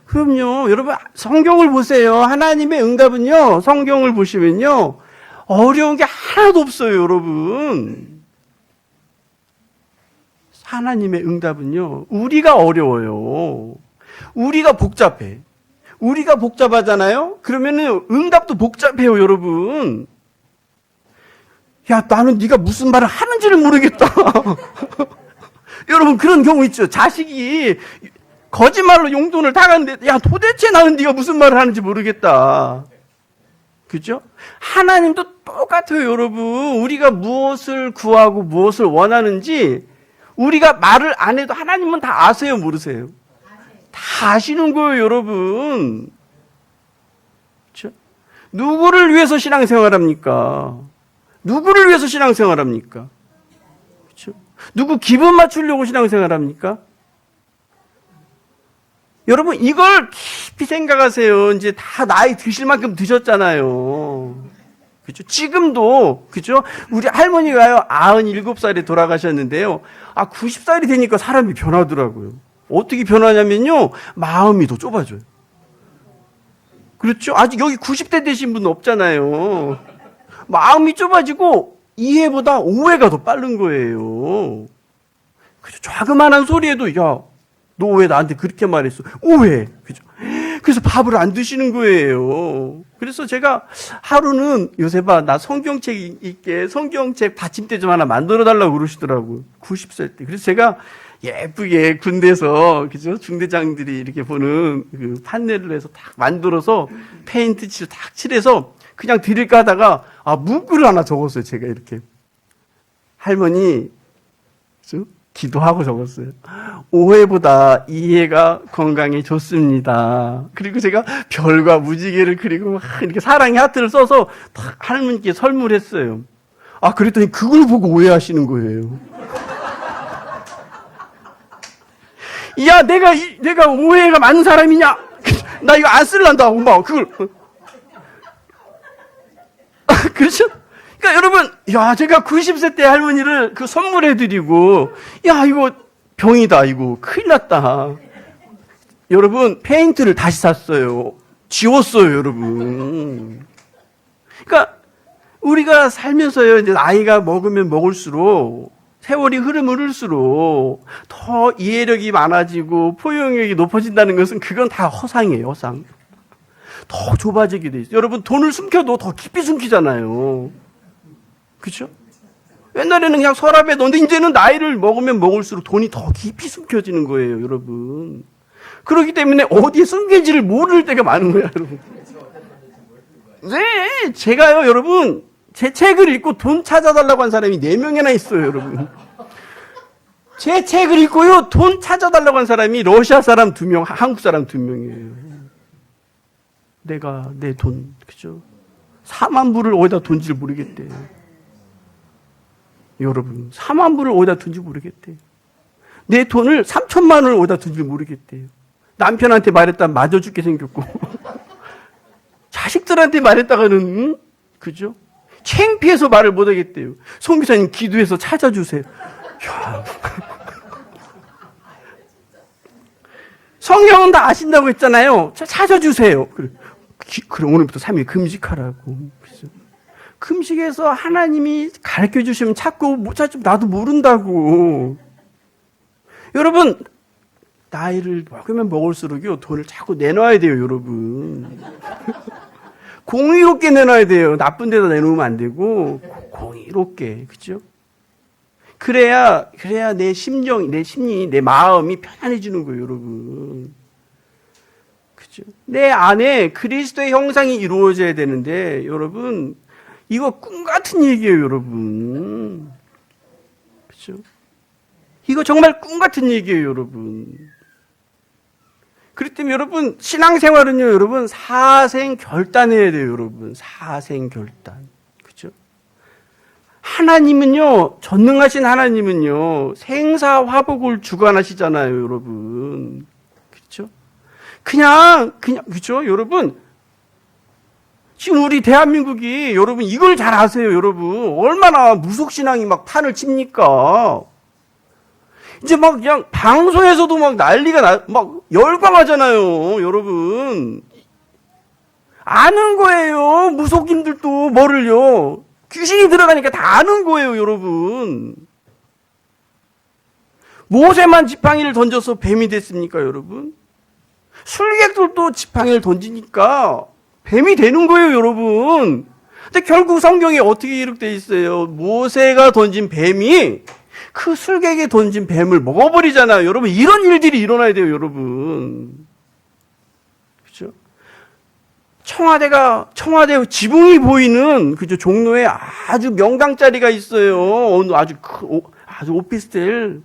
그럼요. 여러분 성경을 보세요. 하나님의 응답은요. 성경을 보시면요. 어려운 게 하나도 없어요, 여러분. 하나님의 응답은요. 우리가 어려워요. 우리가 복잡해. 우리가 복잡하잖아요. 그러면은 응답도 복잡해요, 여러분. 야, 나는 네가 무슨 말을 하는지를 모르겠다. 여러분 그런 경우 있죠. 자식이 거짓말로 용돈을 다 갔는데 야, 도대체 나는 네가 무슨 말을 하는지 모르겠다. 그죠? 하나님도 똑같아요, 여러분. 우리가 무엇을 구하고 무엇을 원하는지 우리가 말을 안 해도 하나님은 다 아세요, 모르세요? 다 아시는 거예요, 여러분. 그죠? 누구를 위해서 신앙생활합니까? 누구를 위해서 신앙생활합니까? 그죠? 누구 기분 맞추려고 신앙생활합니까? 여러분 이걸 깊이 생각하세요. 이제 다 나이 드실 만큼 드셨잖아요. 그죠? 지금도 그죠? 우리 할머니가요 97살에 돌아가셨는데요. 90살이 되니까 사람이 변하더라고요. 어떻게 변하냐면요. 마음이 더 좁아져요. 그렇죠? 아직 여기 90대 되신 분 없잖아요. 마음이 좁아지고 이해보다 오해가 더 빠른 거예요. 그죠? 자그마한 소리에도 야, 너 왜 나한테 그렇게 말했어? 오해. 그죠? 그래서 밥을 안 드시는 거예요. 그래서 제가 하루는 요새 나 성경책 읽게 성경책 받침대 좀 하나 만들어 달라고 그러시더라고요. 90살 때. 그래서 제가 예쁘게 군대에서 그죠? 중대장들이 이렇게 보는 그 판넬을 해서 딱 만들어서 페인트 칠 딱 칠해서 그냥 드릴까 하다가 문구를 하나 적었어요. 제가 이렇게 할머니 그죠? 기도하고 적었어요. 오해보다 이해가 건강에 좋습니다. 그리고 제가 별과 무지개를 그리고 이렇게 사랑의 하트를 써서 딱 할머니께 선물했어요. 그랬더니 그걸 보고 오해하시는 거예요. 야, 내가 오해가 많은 사람이냐? 나 이거 안 쓸란다, 엄마. 그걸. 그렇죠? 그러니까 여러분, 야, 제가 90세 때 할머니를 그 선물해드리고, 야, 이거 병이다, 이거. 큰일 났다. 여러분, 페인트를 다시 샀어요. 지웠어요, 여러분. 그러니까, 우리가 살면서요, 이제 나이가 먹으면 먹을수록, 세월이 흐를수록 더 이해력이 많아지고 포용력이 높아진다는 것은 그건 다 허상이에요, 허상. 더 좁아지게 돼 있어요. 여러분, 돈을 숨겨도 더 깊이 숨기잖아요. 그렇죠? 옛날에는 그냥 서랍에 넣는데 이제는 나이를 먹으면 먹을수록 돈이 더 깊이 숨겨지는 거예요, 여러분. 그렇기 때문에 어디에 숨긴지를 모를 때가 많은 거예요, 여러분. 네, 제가요, 여러분, 제 책을 읽고 돈 찾아달라고 한 사람이 4명이나 있어요, 여러분. 제 책을 읽고요, 돈 찾아달라고 한 사람이 러시아 사람 2명, 한국 사람 2명이에요. 내가 내 돈, 그죠? 4만 불을 어디다 둔지 모르겠대요. 여러분, 4만 불을 어디다 둔지 모르겠대요. 내 돈을 3천만 원을 어디다 둔지 모르겠대요. 남편한테 말했다 맞아 죽게 생겼고. 자식들한테 말했다가는, 그죠? 창피해서 말을 못 하겠대요. 송 기사님 기도해서 찾아주세요. 야. 성경은 다 아신다고 했잖아요. 찾아주세요. 그래, 오늘부터 3일 금식하라고. 그죠? 금식해서 하나님이 가르쳐 주시면 찾고 못 찾으면 나도 모른다고. 여러분, 나이를 먹으면 먹을수록요, 돈을 자꾸 내놔야 돼요, 여러분. 공의롭게 내놔야 돼요. 나쁜 데다 내놓으면 안 되고, 공의롭게. 그죠? 그래야 내 심정이, 내 심리, 내 마음이 편안해지는 거예요, 여러분. 그죠? 내 안에 그리스도의 형상이 이루어져야 되는데, 여러분, 이거 꿈 같은 얘기예요, 여러분. 그죠? 이거 정말 꿈 같은 얘기예요, 여러분. 그렇기 때문에 여러분, 신앙생활은요, 여러분, 사생결단해야 돼요, 여러분. 사생결단. 그죠? 하나님은요, 전능하신 하나님은요, 생사화복을 주관하시잖아요, 여러분. 그죠? 그죠? 여러분, 지금 우리 대한민국이 여러분 이걸 잘 아세요, 여러분. 얼마나 무속신앙이 막 판을 칩니까? 이제 막 그냥 방송에서도 막 난리가 막 열광하잖아요, 여러분. 아는 거예요, 무속인들도 뭐를요. 귀신이 들어가니까 다 아는 거예요, 여러분. 모세만 지팡이를 던져서 뱀이 됐습니까, 여러분? 술객들도 지팡이를 던지니까 뱀이 되는 거예요, 여러분. 근데 결국 성경에 어떻게 기록되어 있어요? 모세가 던진 뱀이 그 술객이 던진 뱀을 먹어버리잖아요. 여러분, 이런 일들이 일어나야 돼요, 여러분. 그죠? 청와대 지붕이 보이는, 그죠? 종로에 아주 명당자리가 있어요. 아주 오피스텔.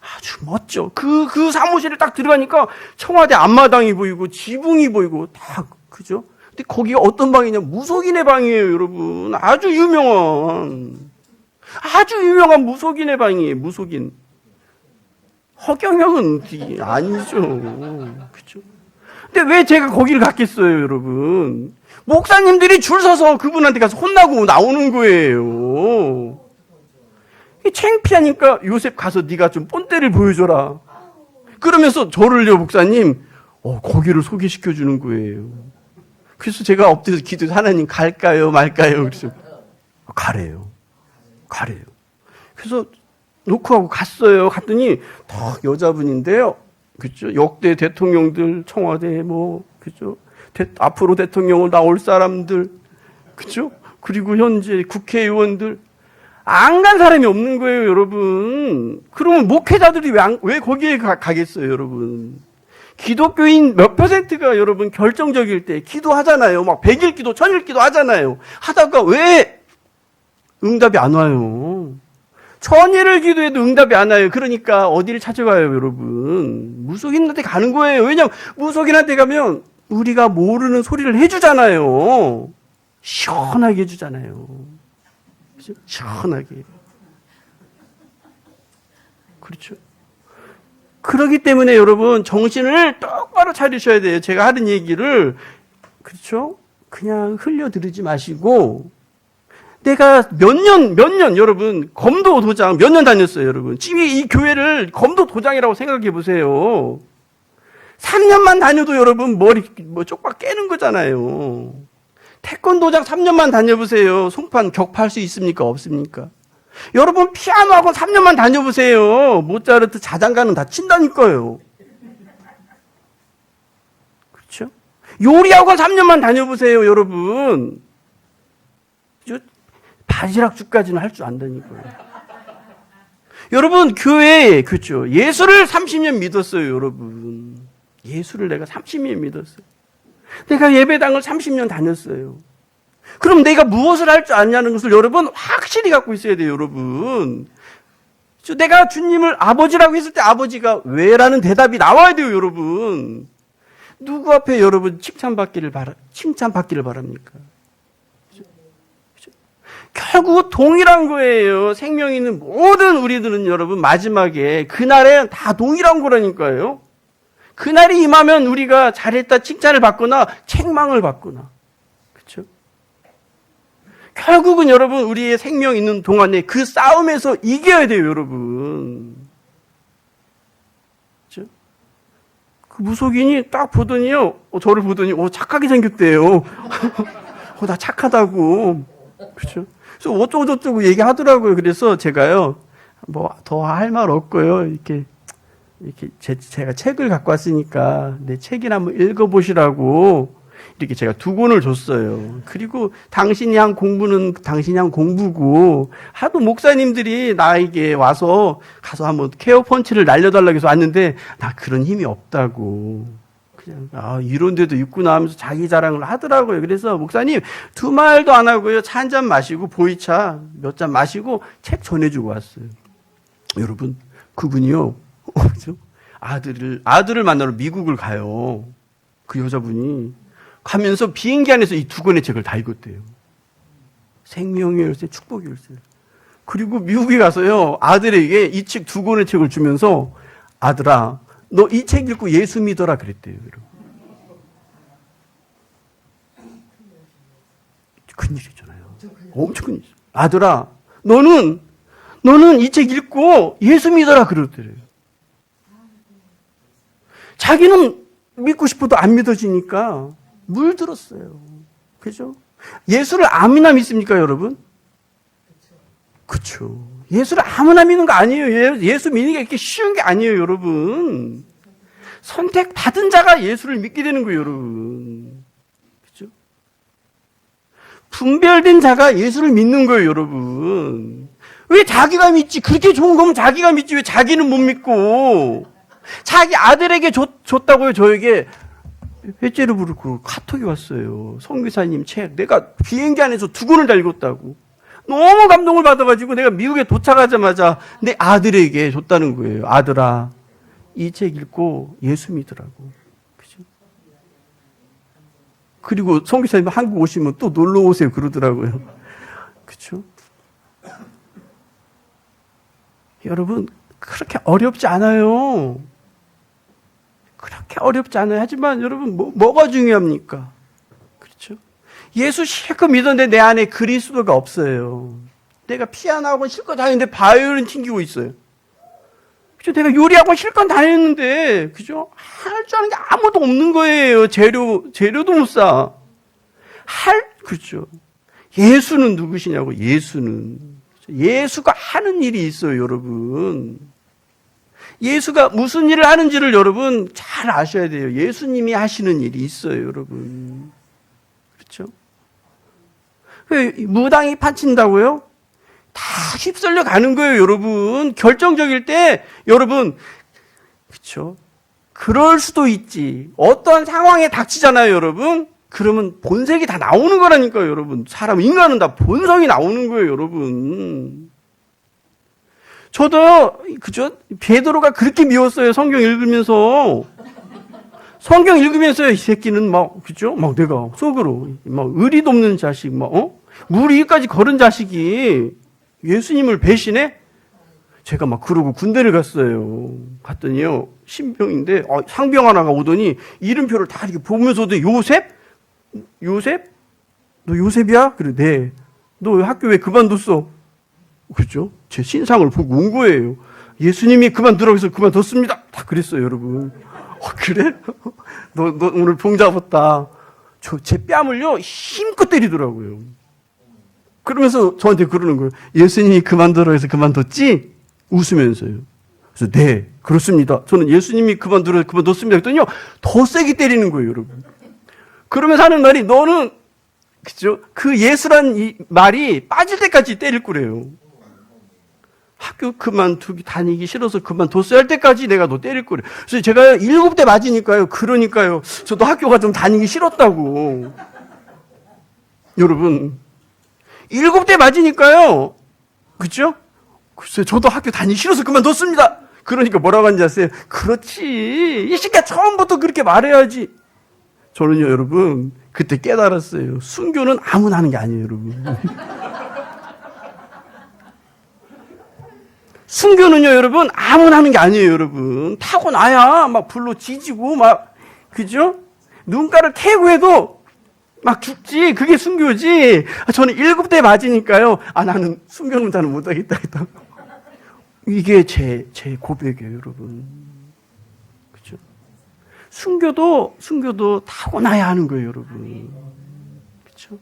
아주 멋져. 그 사무실에 딱 들어가니까 청와대 앞마당이 보이고 지붕이 보이고 다, 그죠? 근데 거기가 어떤 방이냐? 무속인의 방이에요, 여러분. 아주 유명한 무속인의 방이에요, 무속인. 허경영은 아니죠. 그죠? 근데 왜 제가 거기를 갔겠어요, 여러분? 목사님들이 줄 서서 그분한테 가서 혼나고 나오는 거예요. 창피하니까 요셉 가서 네가 좀 본때를 보여줘라. 그러면서 저를요, 목사님, 거기를 소개시켜 주는 거예요. 그래서 제가 엎드려서 기도해서 하나님 갈까요, 말까요? 그래서 가래요. 그래서 놓고 하고 갔어요. 갔더니 다 여자분인데요. 그죠? 역대 대통령들, 청와대 그죠? 앞으로 대통령을 나올 사람들, 그죠? 그리고 현재 국회의원들. 안 간 사람이 없는 거예요, 여러분. 그러면 목회자들이 왜 거기에 가겠어요, 여러분? 기독교인 몇 %가 여러분 결정적일 때 기도하잖아요. 막 100일 기도, 1000일 기도 하잖아요. 하다가 왜 응답이 안 와요? 1000일을 기도해도 응답이 안 와요. 그러니까 어디를 찾아가요, 여러분? 무속인한테 가는 거예요. 왜냐면 무속인한테 가면 우리가 모르는 소리를 해주잖아요. 시원하게 해주잖아요. 시원하게. 그렇죠. 그렇기 때문에 여러분 정신을 똑바로 차리셔야 돼요. 제가 하는 얘기를, 그렇죠? 그냥 흘려 들으지 마시고, 내가 몇 년 여러분 검도 도장 몇 년 다녔어요, 여러분. 지금 이 교회를 검도 도장이라고 생각해 보세요. 3년만 다녀도 여러분 머리 쪽박 깨는 거잖아요. 태권도장 3년만 다녀보세요. 송판 격파할 수 있습니까? 없습니까? 여러분 피아노 학원 3년만 다녀보세요. 모차르트 자장가는 다 친다니까요. 그렇죠? 요리 학원 3년만 다녀보세요, 여러분. 바지락죽까지는 할 줄 안다니까요. 여러분 교회에, 그렇죠? 예수를 30년 믿었어요, 여러분. 예수를 내가 30년 믿었어요. 내가 예배당을 30년 다녔어요. 그럼 내가 무엇을 할 줄 아냐는 것을 여러분 확실히 갖고 있어야 돼요, 여러분. 내가 주님을 아버지라고 했을 때 아버지가 왜라는 대답이 나와야 돼요, 여러분. 누구 앞에 여러분 칭찬받기를 바랍니까? 결국 동일한 거예요. 생명 있는 모든 우리들은 여러분 마지막에 그날에 다 동일한 거라니까요. 그날이 임하면 우리가 잘했다 칭찬을 받거나 책망을 받거나, 그렇죠? 결국은 여러분 우리의 생명 있는 동안에 그 싸움에서 이겨야 돼요, 여러분. 그렇죠? 그 무속인이 딱 보더니요, 저를 보더니 착하게 생겼대요. 나 착하다고, 그렇죠? 그래서 어쩌고저쩌고 얘기하더라고요. 그래서 제가요, 더 할 말 없고요, 이렇게 제가 책을 갖고 왔으니까 내 책이나 한번 읽어보시라고 이렇게 제가 2권을 줬어요. 그리고 당신이 한 공부는 당신이 한 공부고, 하도 목사님들이 나에게 와서 가서 한번 케어 펀치를 날려달라고 해서 왔는데 나 그런 힘이 없다고. 그냥 이런 데도 있구나 하면서 자기 자랑을 하더라고요. 그래서 목사님 2말도 안 하고요, 차 한 잔 마시고 보이차 몇 잔 마시고 책 전해주고 왔어요. 여러분 그분이요, 아들을 만나러 미국을 가요. 그 여자분이 가면서 비행기 안에서 이 2권의 책을 다 읽었대요. 생명의 열쇠, 축복의 열쇠. 그리고 미국에 가서요, 아들에게 이 책 2권의 책을 주면서, 아들아, 너 이 책 읽고 예수 믿어라 그랬대요. 큰일이잖아요. 엄청 큰일이죠. 아들아, 너는 이 책 읽고 예수 믿어라 그러더래요. 자기는 믿고 싶어도 안 믿어지니까 물들었어요. 그죠? 예수를 아무나 믿습니까, 여러분? 그렇죠. 예수를 아무나 믿는 거 아니에요. 예수 믿는 게 이렇게 쉬운 게 아니에요, 여러분. 선택받은 자가 예수를 믿게 되는 거예요, 여러분. 그렇죠? 분별된 자가 예수를 믿는 거예요, 여러분. 왜 자기가 믿지? 그렇게 좋은 거면 자기가 믿지. 왜 자기는 못 믿고? 자기 아들에게 줬다고요, 저에게. 회째로 부르고 카톡이 왔어요. 성교사님 책 내가 비행기 안에서 2권을 다 읽었다고. 너무 감동을 받아가지고 내가 미국에 도착하자마자 내 아들에게 줬다는 거예요. 아들아, 이 책 읽고 예수 믿으라고. 그죠? 그리고 성교사님 한국 오시면 또 놀러 오세요 그러더라고요. 그렇죠? 여러분, 그렇게 어렵지 않아요. 그렇게 어렵지 않아요. 하지만 여러분, 뭐가 중요합니까? 그렇죠? 예수 실컷 믿었는데 내 안에 그리스도가 없어요. 내가 피아노 학원 실컷 다녔는데 바이올린 튕기고 있어요. 그죠? 내가 요리 학원 실컷 다녔는데, 그죠? 할 줄 아는 게 아무도 없는 거예요. 재료도 못 사. 그렇죠? 예수는 누구시냐고, 예수는. 예수가 하는 일이 있어요, 여러분. 예수가 무슨 일을 하는지를 여러분 잘 아셔야 돼요. 예수님이 하시는 일이 있어요, 여러분. 그렇죠? 무당이 파친다고요? 다 휩쓸려 가는 거예요, 여러분. 결정적일 때, 여러분, 그렇죠? 그럴 수도 있지. 어떤 상황에 닥치잖아요, 여러분. 그러면 본색이 다 나오는 거라니까요, 여러분. 인간은 다 본성이 나오는 거예요, 여러분. 저도, 그죠? 베드로가 그렇게 미웠어요, 성경 읽으면서. 성경 읽으면서 이 새끼는 그죠? 내가 속으로, 의리도 없는 자식, 물 위까지 걸은 자식이 예수님을 배신해? 제가 그러고 군대를 갔어요. 갔더니요, 신병인데, 상병 하나가 오더니, 이름표를 다 이렇게 보면서 오더니, 요셉? 너 요셉이야? 그래, 네. 너 학교 왜 그만뒀어? 그렇죠? 제 신상을 보고 온 거예요. 예수님이 그만두라고 해서 그만뒀습니다. 다 그랬어요, 여러분. 그래? 너 오늘 봉 잡았다. 제 뺨을요, 힘껏 때리더라고요. 그러면서 저한테 그러는 거예요. 예수님이 그만두라고 해서 그만뒀지? 웃으면서요. 그래서 네, 그렇습니다. 저는 예수님이 그만두라고 해서 그만뒀습니다. 했더니요, 더 세게 때리는 거예요, 여러분. 그러면서 하는 말이, 너는, 그죠? 그 예수란 이 말이 빠질 때까지 때릴 거래요. 학교 다니기 싫어서 그만뒀어야 할 때까지 내가 너 때릴 거래. 그래서 제가 7대 맞으니까요. 그러니까요. 저도 학교가 좀 다니기 싫었다고. 여러분, 7대 맞으니까요. 그죠? 글쎄, 저도 학교 다니기 싫어서 그만뒀습니다. 그러니까 뭐라고 하는지 아세요? 그렇지. 이 새끼야 처음부터 그렇게 말해야지. 저는요, 여러분, 그때 깨달았어요. 순교는 아무나 하는 게 아니에요, 여러분. 순교는요, 여러분, 아무나 하는 게 아니에요, 여러분. 타고나야 불로 지지고, 그죠? 눈가를 캐고 해도 죽지. 그게 순교지. 저는 7대 맞으니까요. 나는 순교는 나는 못하겠다. 이게 제 고백이에요, 여러분. 그죠? 순교도 타고나야 하는 거예요, 여러분. 그죠?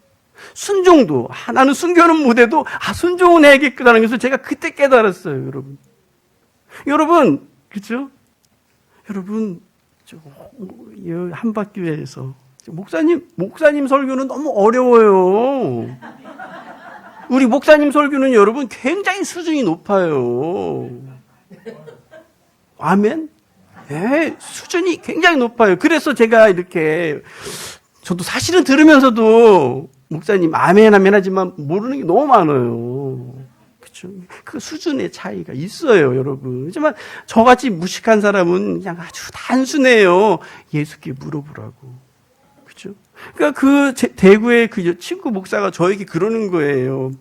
순종도, 나는 순교는 못해도, 순종은 해야겠다는 것을 제가 그때 깨달았어요, 여러분. 여러분, 그죠? 여러분, 한밭교회에서, 목사님 설교는 너무 어려워요. 우리 목사님 설교는 여러분 굉장히 수준이 높아요. 아멘? 네, 수준이 굉장히 높아요. 그래서 제가 이렇게, 저도 사실은 들으면서도 목사님 아멘 하지만 모르는 게 너무 많아요. 그렇죠? 그 수준의 차이가 있어요, 여러분. 하지만 저같이 무식한 사람은 그냥 아주 단순해요. 예수께 물어보라고. 그렇죠? 그러니까 대구의 그 친구 목사가 저에게 그러는 거예요.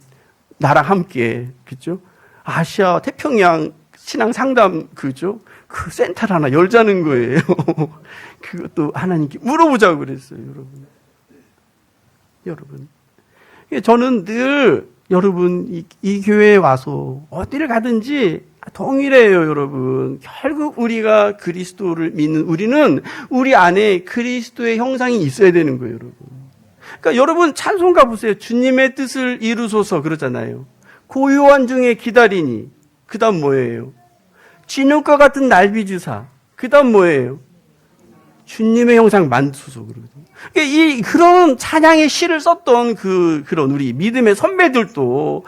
나랑 함께, 그렇죠? 아시아 태평양 신앙 상담 그죠? 그 센터를 하나 열자는 거예요. 그것도 하나님께 물어보자고 그랬어요, 여러분. 저는 늘 여러분 이 교회에 와서 어디를 가든지 동일해요, 여러분. 결국 우리가 그리스도를 믿는 우리는 우리 안에 그리스도의 형상이 있어야 되는 거예요, 여러분. 그러니까 여러분 찬송가 보세요. 주님의 뜻을 이루소서 그러잖아요. 고요한 중에 기다리니. 그다음 뭐예요? 진흙과 같은 날비 주사. 그다음 뭐예요? 주님의 형상 만드소서 그러거든요. 그런 찬양의 시를 썼던 그런 우리 믿음의 선배들도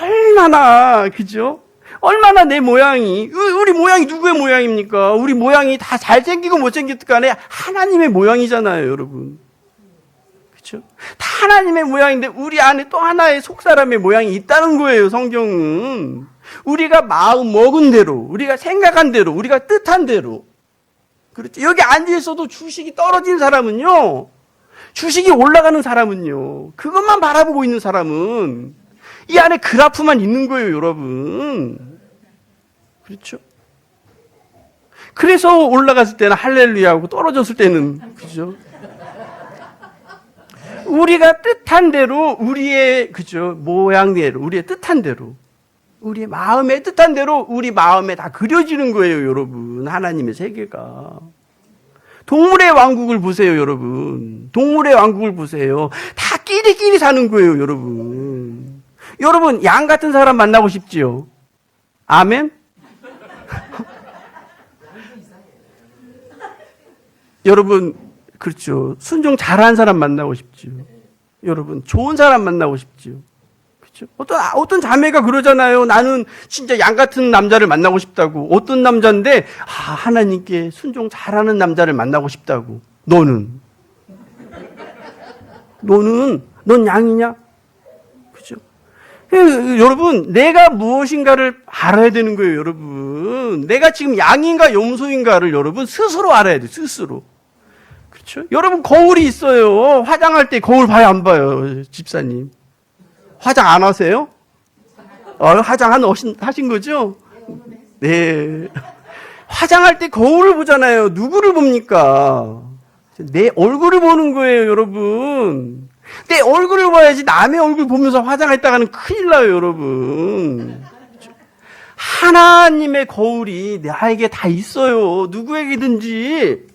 얼마나, 그죠? 얼마나 내 모양이, 우리 모양이 누구의 모양입니까? 우리 모양이 다 잘생기고 못생겼든 간에 하나님의 모양이잖아요, 여러분. 그렇죠? 다 하나님의 모양인데 우리 안에 또 하나의 속사람의 모양이 있다는 거예요, 성경은. 우리가 마음 먹은 대로, 우리가 생각한 대로, 우리가 뜻한 대로. 그렇죠? 여기 앉아있어도 주식이 떨어진 사람은요, 주식이 올라가는 사람은요, 그것만 바라보고 있는 사람은 이 안에 그래프만 있는 거예요, 여러분. 그렇죠? 그래서 올라갔을 때는 할렐루야 하고 떨어졌을 때는, 그죠? 우리가 뜻한 대로, 우리의, 그죠? 모양대로, 우리의 뜻한 대로, 우리의 마음의 뜻한 대로 우리 마음에 다 그려지는 거예요, 여러분. 하나님의 세계가. 동물의 왕국을 보세요, 여러분. 동물의 왕국을 보세요. 다 끼리끼리 사는 거예요, 여러분. 여러분, 양 같은 사람 만나고 싶지요? 아멘? 여러분, 그렇죠. 순종 잘하는 사람 만나고 싶지요. 여러분, 좋은 사람 만나고 싶지요. 그렇죠. 어떤 자매가 그러잖아요. 나는 진짜 양 같은 남자를 만나고 싶다고. 어떤 남자인데, 하나님께 순종 잘하는 남자를 만나고 싶다고. 넌 양이냐? 그죠? 여러분, 내가 무엇인가를 알아야 되는 거예요, 여러분. 내가 지금 양인가 염소인가를 여러분 스스로 알아야 돼요, 스스로. 그렇죠? 여러분, 거울이 있어요. 화장할 때 거울 봐요, 안 봐요, 집사님? 화장 안 하세요? 화장 하신 거죠? 네. 화장할 때 거울을 보잖아요. 누구를 봅니까? 내 얼굴을 보는 거예요, 여러분. 내 얼굴을 봐야지 남의 얼굴 보면서 화장했다가는 큰일 나요, 여러분. 하나님의 거울이 나에게 다 있어요. 누구에게든지.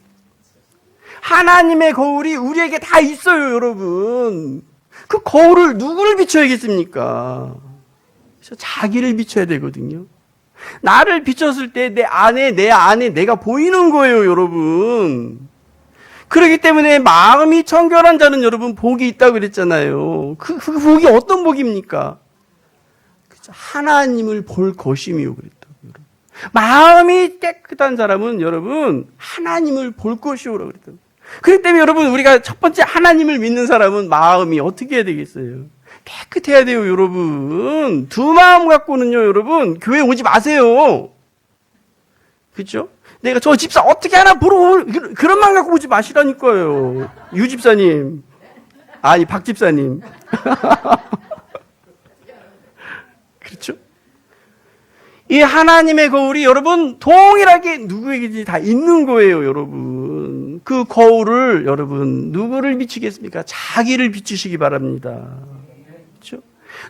하나님의 거울이 우리에게 다 있어요, 여러분. 그 거울을 누구를 비춰야겠습니까? 그래서 자기를 비춰야 되거든요. 나를 비췄을 때 내 안에 내가 보이는 거예요, 여러분. 그렇기 때문에 마음이 청결한 자는 여러분 복이 있다고 그랬잖아요. 그 복이 어떤 복입니까? 하나님을 볼 것임이요 그랬다고. 여러분. 마음이 깨끗한 사람은 여러분 하나님을 볼 것이요 그랬다고. 그렇기 때문에 여러분 우리가 첫 번째 하나님을 믿는 사람은 마음이 어떻게 해야 되겠어요? 깨끗해야 돼요, 여러분. 두 마음 갖고는요, 여러분 교회 오지 마세요. 그렇죠? 내가 저 집사 어떻게 하나 보러 그런 마음 갖고 오지 마시라니까요. 유 집사님, 아니 박 집사님. 그렇죠? 이 하나님의 거울이 여러분 동일하게 누구에게든지 다 있는 거예요, 여러분. 그 거울을 여러분 누구를 비추겠습니까? 자기를 비추시기 바랍니다. 그렇죠?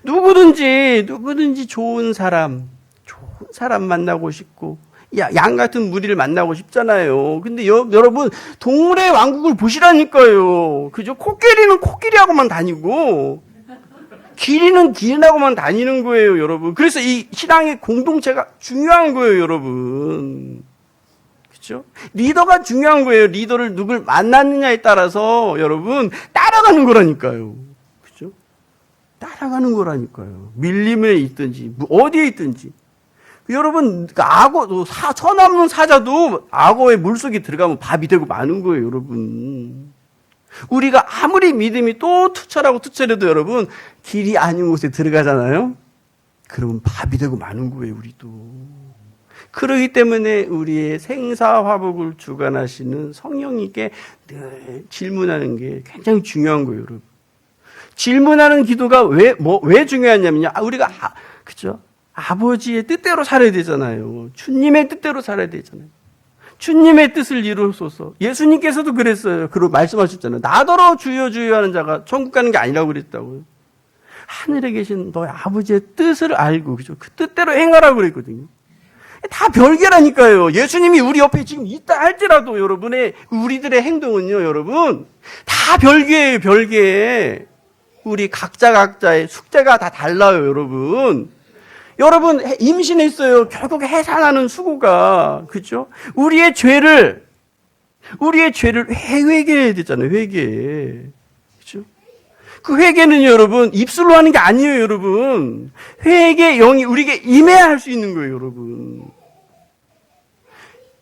누구든지 좋은 사람 만나고 싶고 양 같은 무리를 만나고 싶잖아요. 근데 여러분 동물의 왕국을 보시라니까요. 그죠? 코끼리는 코끼리하고만 다니고 기린은 기린하고만 다니는 거예요, 여러분. 그래서 이 신앙의 공동체가 중요한 거예요, 여러분. 그렇죠? 리더가 중요한 거예요. 리더를 누굴 만났느냐에 따라서 여러분 따라가는 거라니까요. 그렇죠? 따라가는 거라니까요. 밀림에 있든지 어디에 있든지. 여러분 악어, 천없는 사자도 악어의 물속에 들어가면 밥이 되고 마는 거예요, 여러분. 우리가 아무리 믿음이 또 투철해도 여러분 길이 아닌 곳에 들어가잖아요. 그러면 밥이 되고 마는 거예요, 우리도. 그러기 때문에 우리의 생사화복을 주관하시는 성령님께 늘 질문하는 게 굉장히 중요한 거예요, 여러분. 질문하는 기도가 왜 중요하냐면요. 우리가 그죠? 아버지의 뜻대로 살아야 되잖아요. 주님의 뜻대로 살아야 되잖아요. 주님의 뜻을 이루소서. 예수님께서도 그랬어요. 그러고 말씀하셨잖아요. 나더러 주여 주여 하는 자가 천국 가는 게 아니라고 그랬다고요. 하늘에 계신 너의 아버지의 뜻을 알고, 그죠? 그 뜻대로 행하라고 그랬거든요. 다 별개라니까요. 예수님이 우리 옆에 지금 있다 할지라도 여러분의, 우리들의 행동은요, 여러분, 다 별개예요, 별개. 우리 각자의 숙제가 다 달라요, 여러분. 여러분, 임신했어요. 결국 해산하는 수고가, 그죠? 우리의 죄를 회개해야 되잖아요, 회개. 그죠? 그 회개는 여러분, 입술로 하는 게 아니에요, 여러분. 회개의 영이 우리에게 임해야 할 수 있는 거예요, 여러분.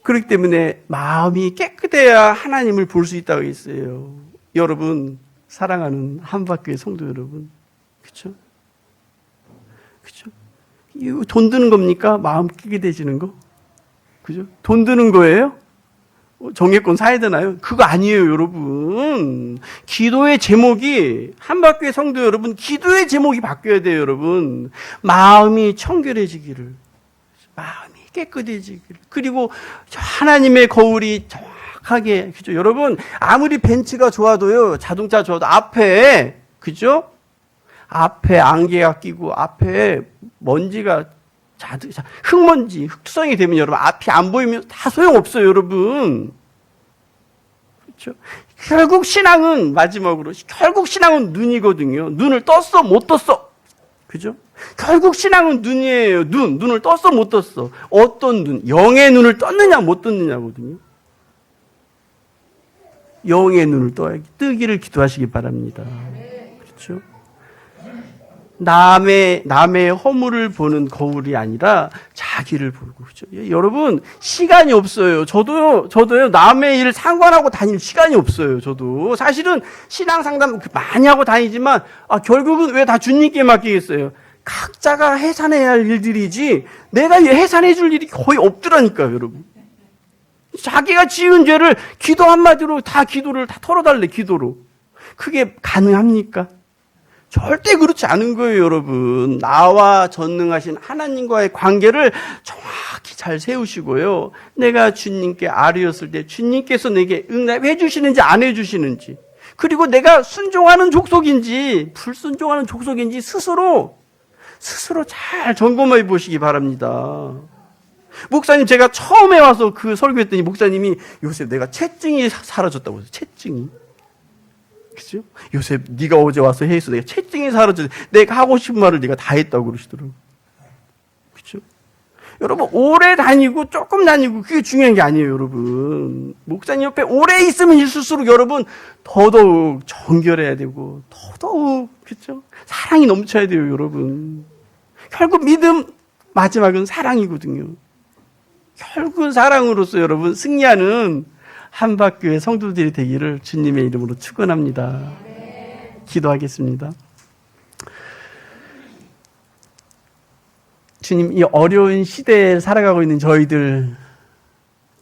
그렇기 때문에 마음이 깨끗해야 하나님을 볼 수 있다고 했어요. 여러분, 사랑하는 한박교회 성도 여러분. 그쵸? 그쵸? 이거 돈 드는 겁니까? 마음 깨끗해지는 거? 그죠? 돈 드는 거예요? 정예권 사야 되나요? 그거 아니에요, 여러분. 기도의 제목이, 한박교회 성도 여러분, 기도의 제목이 바뀌어야 돼요, 여러분. 마음이 청결해지기를. 마음이 깨끗해지기를. 그리고 하나님의 거울이 정확하게, 그죠? 여러분, 아무리 벤츠가 좋아도요, 자동차 좋아도 앞에, 그죠? 앞에 안개가 끼고, 앞에 먼지가 흙먼지, 흙투성이 되면 여러분, 앞이 안 보이면 다 소용없어요, 여러분. 그렇죠? 결국 신앙은, 마지막으로, 결국 신앙은 눈이거든요. 눈을 떴어, 못 떴어. 그죠? 결국 신앙은 눈이에요. 눈을 떴어, 못 떴어. 어떤 눈? 영의 눈을 떴느냐, 못 떴느냐거든요. 영의 눈을 뜨기를 기도하시기 바랍니다. 그렇죠? 남의 허물을 보는 거울이 아니라 자기를 보고, 그죠? 여러분, 시간이 없어요. 저도요, 남의 일 상관하고 다닐 시간이 없어요. 저도. 사실은 신앙 상담 많이 하고 다니지만, 결국은 왜 다 주님께 맡기겠어요? 각자가 해산해야 할 일들이지, 내가 해산해 줄 일이 거의 없더라니까요, 여러분. 자기가 지은 죄를 기도 한마디로 기도를 다 털어달래, 기도로. 그게 가능합니까? 절대 그렇지 않은 거예요, 여러분. 나와 전능하신 하나님과의 관계를 정확히 잘 세우시고요. 내가 주님께 아뢰었을 때 주님께서 내게 응답해 주시는지 안 해 주시는지, 그리고 내가 순종하는 족속인지 불순종하는 족속인지 스스로 잘 점검해 보시기 바랍니다. 목사님, 제가 처음에 와서 그 설교했더니 목사님이 요새 내가 채증이 사라졌다고 해서, 채증이. 그죠? 요새 네가 어제 와서 해서 내가 채증이 사라졌어. 내가 하고 싶은 말을 네가 다 했다고 그러시더라고요. 그죠? 여러분, 오래 다니고 조금 다니고 그게 중요한 게 아니에요, 여러분. 목사님 옆에 오래 있으면 있을수록 여러분 더더욱 정결해야 되고, 더더욱, 그죠? 사랑이 넘쳐야 돼요, 여러분. 결국 믿음 마지막은 사랑이거든요. 결국은 사랑으로서 여러분 승리하는 한박교회 성도들이 되기를 주님의 이름으로 축원합니다. 기도하겠습니다. 주님, 이 어려운 시대에 살아가고 있는 저희들,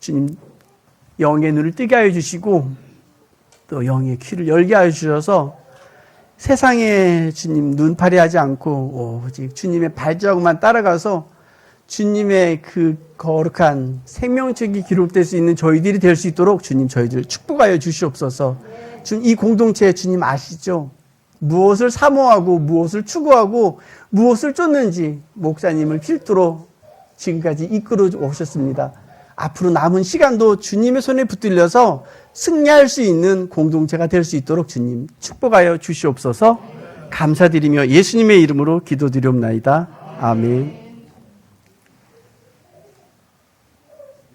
주님, 영의 눈을 뜨게 하여 주시고 또 영의 귀를 열게 하여 주셔서 세상에 주님 눈파리 하지 않고 오직 주님의 발자국만 따라가서 주님의 그 거룩한 생명책이 기록될 수 있는 저희들이 될 수 있도록 주님 저희들 축복하여 주시옵소서. 주님, 이 공동체 주님 아시죠? 무엇을 사모하고 무엇을 추구하고 무엇을 쫓는지 목사님을 필두로 지금까지 이끌어 오셨습니다. 앞으로 남은 시간도 주님의 손에 붙들려서 승리할 수 있는 공동체가 될 수 있도록 주님 축복하여 주시옵소서. 감사드리며 예수님의 이름으로 기도드리옵나이다. 아멘.